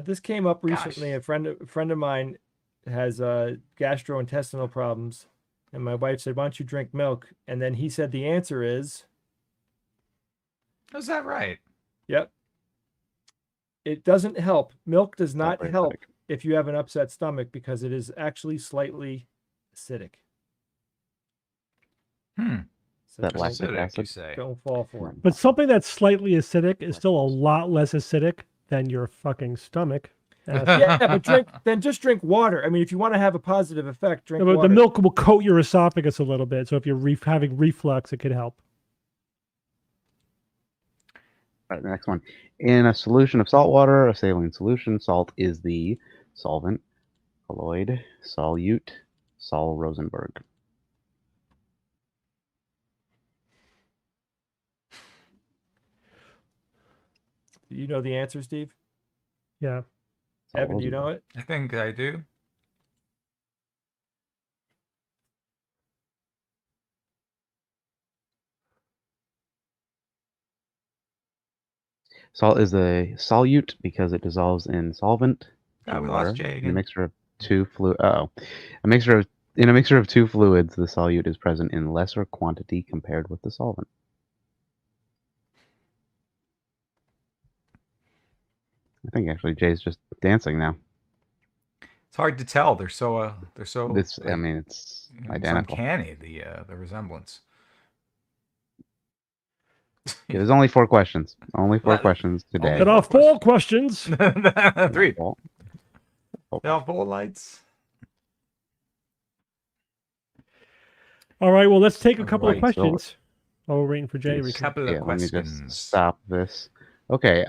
This came up recently. Gosh. A friend of mine has gastrointestinal problems, and my wife said, "Why don't you drink milk?" And then he said the answer is, Is that right? "Yep." It doesn't help. Milk does not Slightly help acidic. if you have an upset stomach because it is actually slightly acidic. So That don't- lactic Acidic, you acid. say. don't fall for it. But something that's slightly acidic is still a lot less acidic than your fucking stomach. Yeah, but just drink water. I mean, if you want to have a positive effect, drink But water. the milk will coat your esophagus a little bit, so if you're having reflux, it could help. All right, the next one. In a solution of salt water, a saline solution, salt is the solvent, colloid, solute, Sol Rosenberg. You know the answer, Steve? Yeah. Sol Evan, do you know Rosenberg. it? I think I do. Salt is a solute because it dissolves in solvent. Ah, we water. lost Jay In a again. mixture of two in a mixture of two fluids, the solute is present in lesser quantity compared with the solvent. I think actually Jay's just dancing now. It's hard to tell. They're so It's I mean it's it's identical. uncanny, the resemblance. Okay, there's only 4 questions. Only 4 Well, questions today. There are 4 questions. 3. Well, They all 4 lights. All right, well, let's take a couple of Right, questions. While we're waiting for Jay. Yes. Couple of yeah, let me questions. just stop this. Okay,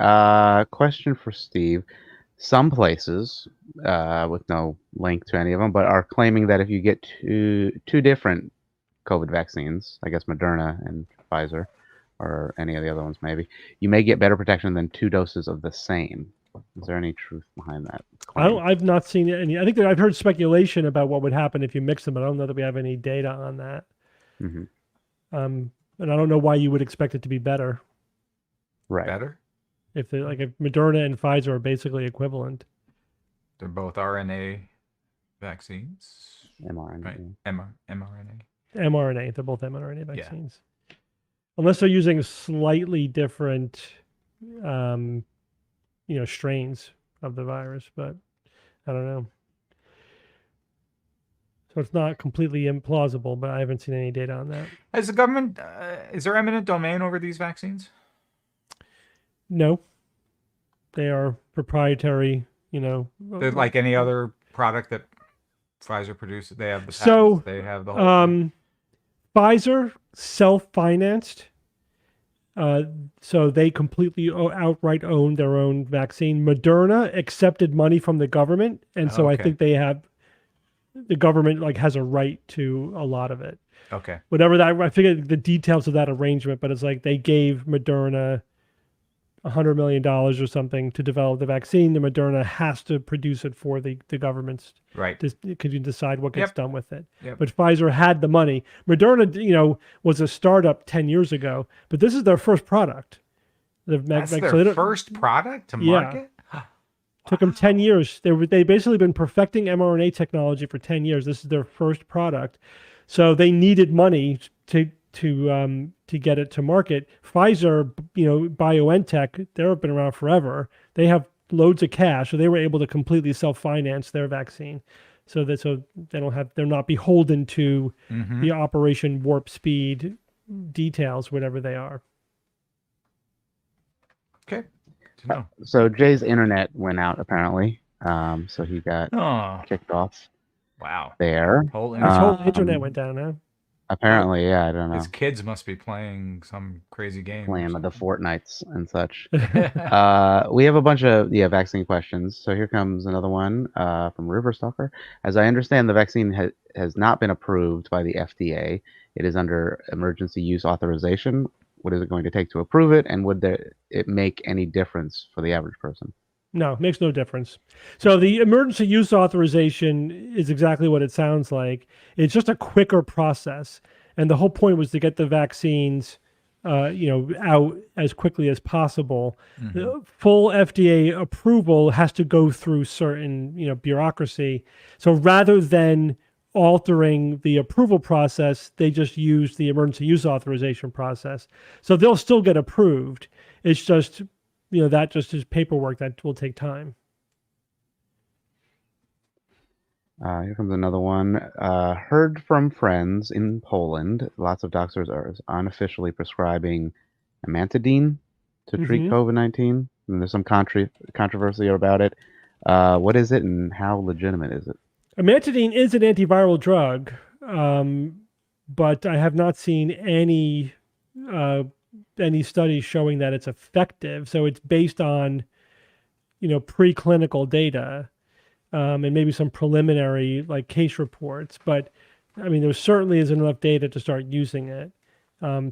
question for Steve. Some places, with no link to any of them, but are claiming that if you get two different COVID vaccines, I guess Moderna and Pfizer, or any of the other ones maybe, you may get better protection than 2 doses of the same. Is there any truth behind that claim? I've not seen any. I think that I've heard speculation about what would happen if you mix them, but I don't know that we have any data on that. Mm-hmm. And I don't know why you would expect it to be better Right. Better? if Moderna and Pfizer are basically equivalent. They're both RNA vaccines. mRNA. Right. mRNA. mRNA. They're both mRNA Yeah. vaccines. Unless they're using slightly different, strains of the virus, but I don't know. So it's not completely implausible, but I haven't seen any data on that. Has the government is there eminent domain over these vaccines? No, they are proprietary. They're like any other product that Pfizer produces. They have the patents. So, They have the whole thing. Pfizer self-financed, so they completely outright own their own vaccine. Moderna accepted money from the government, and so I Okay. think the government has a right to a lot of it. Okay. Whatever that, I forget the details of that arrangement, but it's like they gave Moderna $100 million or something to develop the vaccine. The Moderna has to produce it for the governments. Right. Could you decide what gets Yep. done with it? Yep. But Pfizer had the money. Moderna, was a startup 10 years ago, but this is their first product. That's So their first product to Yeah. market? took them 10 years. They basically been perfecting mRNA technology for 10 years. This is their first product. So they needed money to get it to market. Pfizer, BioNTech, they've been around forever. They have loads of cash, so they were able to completely self-finance their vaccine. So they're not beholden to the Operation Warp Speed details, whatever they are. Okay. To know. So Jay's internet went out apparently. So he got Oh, kicked off wow. there. Whole His whole internet. internet went down now. Apparently, yeah, I don't know. His kids must be playing some crazy game. or Playing the something. Fortnites and such. We have a bunch of vaccine questions. So here comes another one from Riverstalker. As I understand, the vaccine has not been approved by the FDA. It is under emergency use authorization. What is it going to take to approve it, and would it make any difference for the average person? No, it makes no difference. So the emergency use authorization is exactly what it sounds like. It's just a quicker process, and the whole point was to get the vaccines, out as quickly as possible. The full FDA approval has to go through certain, bureaucracy. So rather than altering the approval process, they just use the emergency use authorization process. So they'll still get approved. It's just that just is paperwork that will take time. Here comes another one. Heard from friends in Poland, lots of doctors are unofficially prescribing amantadine to treat COVID-19. And there's some controversy about it. What is it, and how legitimate is it? Amantadine is an antiviral drug, but I have not seen any studies showing that it's effective. So it's based on, preclinical data, and maybe some preliminary case reports. But I mean, there certainly isn't enough data to start using it.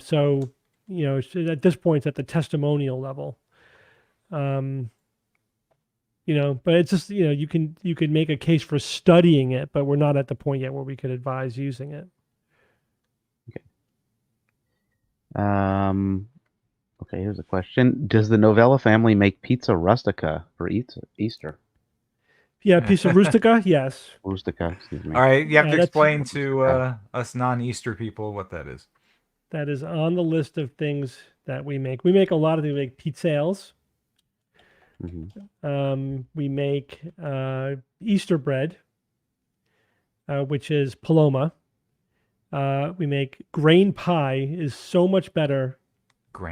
So at this point, it's at the testimonial level. But it's just you can make a case for studying it, but we're not at the point yet where we could advise using it. Okay, here's a question. Does the Novella family make pizza rustica for Easter? Yeah, pizza rustica, yes. Rustica, excuse me. All right, you have to that's- explain to us non-Easter people what that is. That is on the list of things that we make. We make a lot of things. We make pizzelles. We make Easter bread, which is paloma. We make grain pie is so much better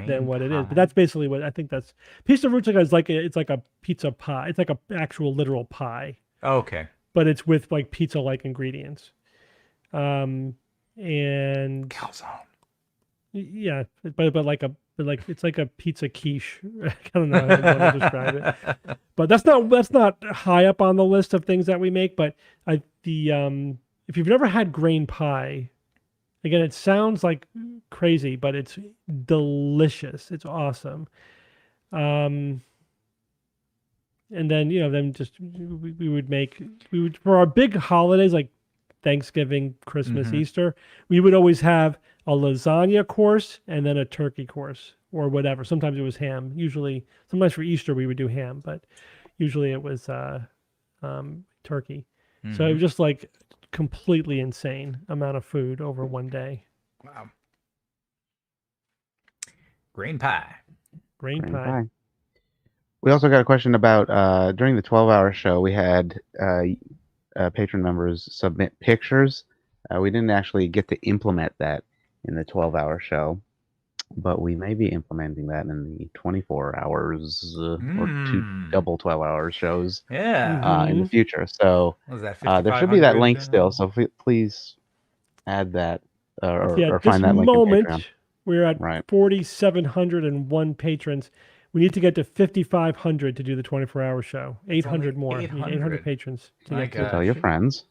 than what it is. But that's basically what I think that's pizza rustica is like. It's like a pizza pie. It's like a actual literal pie. Okay. But it's with pizza-like ingredients. And Calzone. Yeah, but it's like a pizza quiche. I don't know how to describe it. But that's not high up on the list of things that we make. But if you've never had grain pie, again, it sounds like crazy, but it's delicious. It's awesome. And then we would for our big holidays like Thanksgiving, Christmas, Easter, we would always have a lasagna course and then a turkey course or whatever. Sometimes it was ham. Sometimes for Easter we would do ham, but usually it was turkey. So it was just completely insane amount of food over one day. Wow. Grain pie. Grain pie. We also got a question about during the 12-hour show, we had patron members submit pictures. We didn't actually get to implement that in the 12-hour show, but we may be implementing that in the 24 hours or two double 12-hour shows in the future. So What was that, there should be that 5,500? link still. So please add that or At find that link in Patreon. moment, we're at 4,701 patrons. We need to get to 5,500 to do the 24-hour show. 800 more. 800 patrons. My get to gosh. Tell your friends.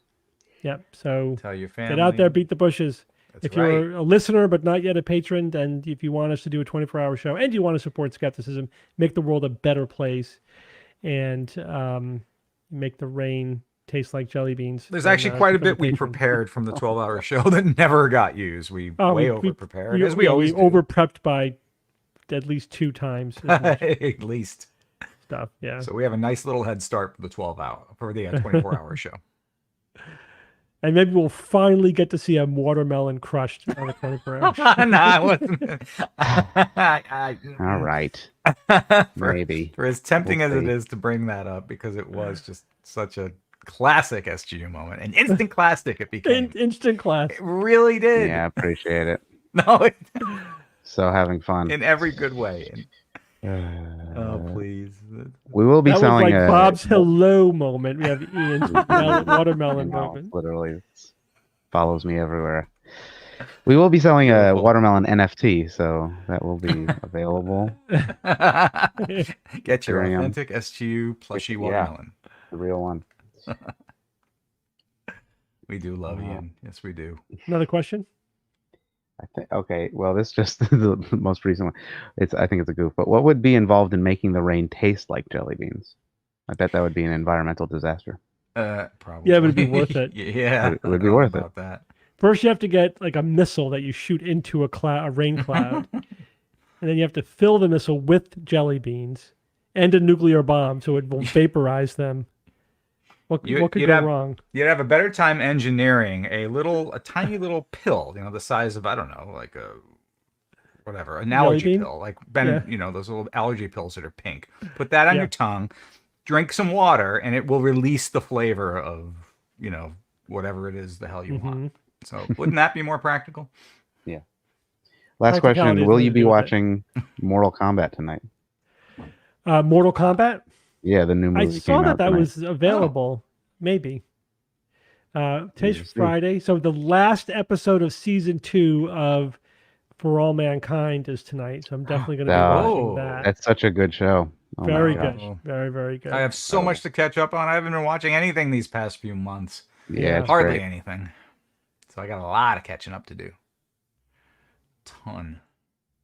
Yep. So Tell your family. get out there, beat the bushes. That's If right. you're a listener but not yet a patron, then if you want us to do a 24-hour show and you want to support skepticism, make the world a better place, and make the rain taste like jelly beans. There's then, actually quite a become bit we patron. prepared from the 12-hour show that never got used. We way over prepared, as we always do. over prepped by at least 2 times as much At least. stuff. Yeah. So we have a nice little head start for the 24-hour show. And maybe we'll finally get to see a watermelon crushed on a 24-hour show. No, I wasn't. All right. Maybe. For as tempting We'll as it see. is to bring that up, because it was just such a classic SGU moment, an instant classic it became. Instant class. It really did. Yeah, appreciate it. No, So having fun. in every good way. Oh, please. We will be That was selling like a Bob's hello moment. We have Ian's watermelon No, moment. literally follows me everywhere. We will be selling a Beautiful. watermelon NFT, so that will be available. Get your Here I am. authentic SGU plushie Yeah. watermelon. The real one. We do love Ian. Yes, we do. Another question? I think okay. Well, this just the most recent one. I think it's a goof. But what would be involved in making the rain taste like jelly beans? I bet that would be an environmental disaster. Probably. Yeah, it would be worth it. Yeah, It would be I don't know worth it. about that. First, you have to get like a missile that you shoot into a rain cloud, and then you have to fill the missile with jelly beans and a nuclear bomb so it won't vaporize them. What could You'd go have- wrong? You'd have a better time engineering a tiny little pill, the size of, I don't know, like an allergy bean? pill, like Yeah. those little allergy pills that are pink. Put that on Yeah. your tongue, drink some water, and it will release the flavor of, whatever it is the hell you want. So wouldn't that be more practical? Last Practicality question: has will nothing you to be do with it. watching Mortal Kombat tonight? Mortal Kombat? Yeah, the new I movie saw came that out that tonight. was available. Maybe. Today's We'll see. Friday. So the last episode of season 2 of For All Mankind is tonight. So I'm definitely going to be Oh, watching that. That's such a good show. Oh my Very gosh. good. Very, very good. I have so much to catch up on. I haven't been watching anything these past few months. Yeah, it's Hardly great. anything. So I got a lot of catching up to do. Ton.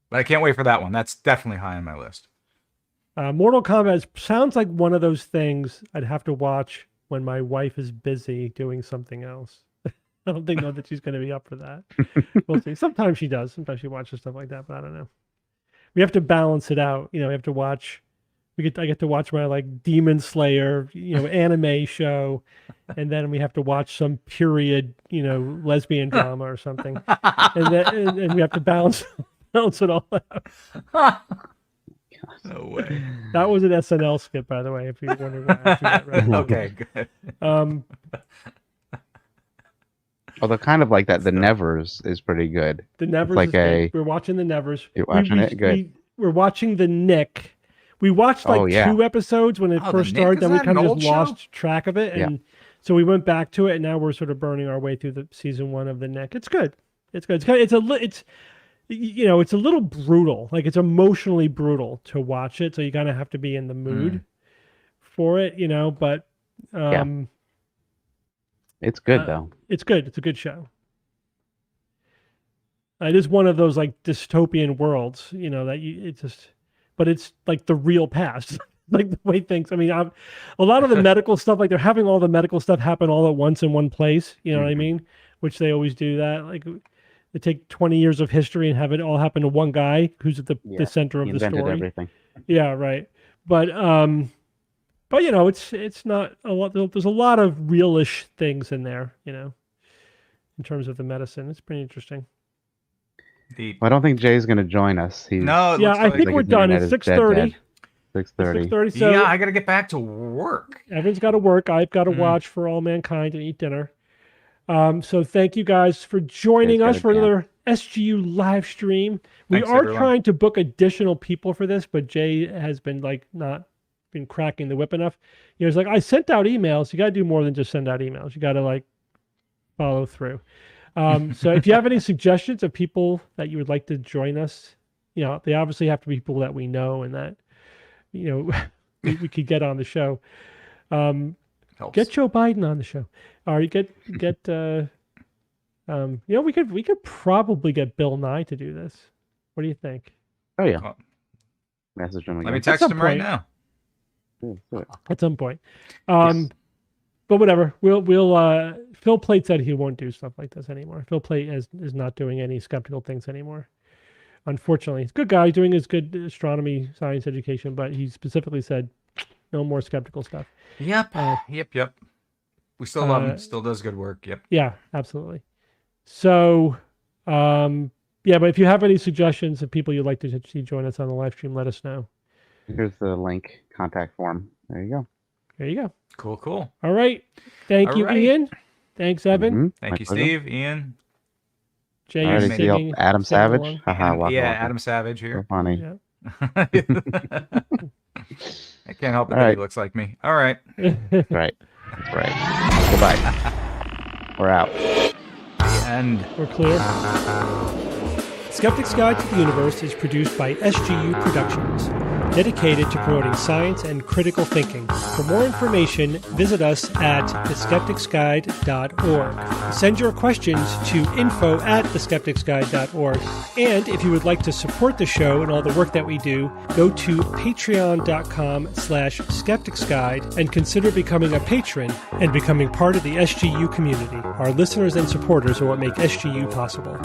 But I can't wait for that one. That's definitely high on my list. Mortal Kombat sounds like one of those things I'd have to watch when my wife is busy doing something else. I don't think that she's going to be up for that. We'll see. Sometimes she does. Sometimes she watches stuff like that, but I don't know. We have to balance it out. We have to watch. I get to watch my like Demon Slayer, anime show, and then we have to watch some period, lesbian drama or something, and we have to balance it all out. No way. That was an SNL skit, by the way, if you're wondering why I threw that right. Okay, good. Although kind of like that, the Nevers is pretty good. The Nevers like is good. We're watching the Nevers. You're watching it? Good. We're watching the Nick. We watched like Oh, yeah. 2 episodes when it Oh, first The Nick? started, then Isn't we that kind an of old just show? lost track of it, and so we went back to it, and now we're sort of burning our way through the season 1 of the Nick. It's good. It's good. It's a little brutal. Like it's emotionally brutal to watch it, so you kind of have to be in the mood for it, But It's good though. it's good. It's a good show. It is one of those like dystopian worlds, but it's like the real past, like the way things. I mean, a lot of the medical stuff, like they're having all the medical stuff happen all at once in one place. You know what I mean? Which they always do that. Like they take 20 years of history and have it all happen to one guy who's at the center of He the invented story. everything. Yeah, right. But it's not a lot. There's a lot of realish things in there, in terms of the medicine. It's pretty interesting. Deep. Well, I don't think Jay's going to join us. He's, No, it Yeah, looks I like think we're his done. internet It's is dead, 6:30. 6:30. 6:30. So yeah, I got to get back to work. Everyone's got to work. I've got to watch For All Mankind and eat dinner. So thank you guys for joining Guys us gotta for jam. another SGU live stream. We Thanks, are everyone. trying to book additional people for this, but Jay has been not been cracking the whip enough. It's like I sent out emails. You got to do more than just send out emails. You got to follow through. So if you have any suggestions of people that you would like to join us, they obviously have to be people that we know and that we could get on the show. Helps. Get Joe Biden on the show. Or get We could probably get Bill Nye to do this. What do you think? Oh yeah. Well, Message him let again. me text some him right point. now. Yeah, do it. At some point. Yes. But whatever. We'll Phil Plait said he won't do stuff like this anymore. Phil Plait is not doing any skeptical things anymore. Unfortunately, he's a good guy. He's doing his good astronomy science education, but he specifically said no more skeptical stuff. Yep. Yep. We still love him. Still does good work. Yep. Yeah, absolutely. So, but if you have any suggestions of people you'd like to see join us on the live stream, let us know. Here's the link, contact form. There you go. There you go. Cool. All right. Thank you, All right. Ian. Thanks, Evan. Mhm. Thank My you, pleasure. Steve, Ian. Jay, All right, you're I see you. singing. Adam singing Savage. along. Haha, wow, Yeah, wow. Adam Savage So here. funny. Yeah. I can't help it All that right. he looks like me. All right. That's right. That's right. Goodbye. We're out. And We're clear. Skeptic's Guide to the Universe is produced by SGU Productions, dedicated to promoting science and critical thinking. For more information, visit us at theskepticsguide.org. Send your questions to info@theskepticsguide.org. And if you would like to support the show and all the work that we do, go to patreon.com/skepticsguide and consider becoming a patron and becoming part of the SGU community. Our listeners and supporters are what make SGU possible.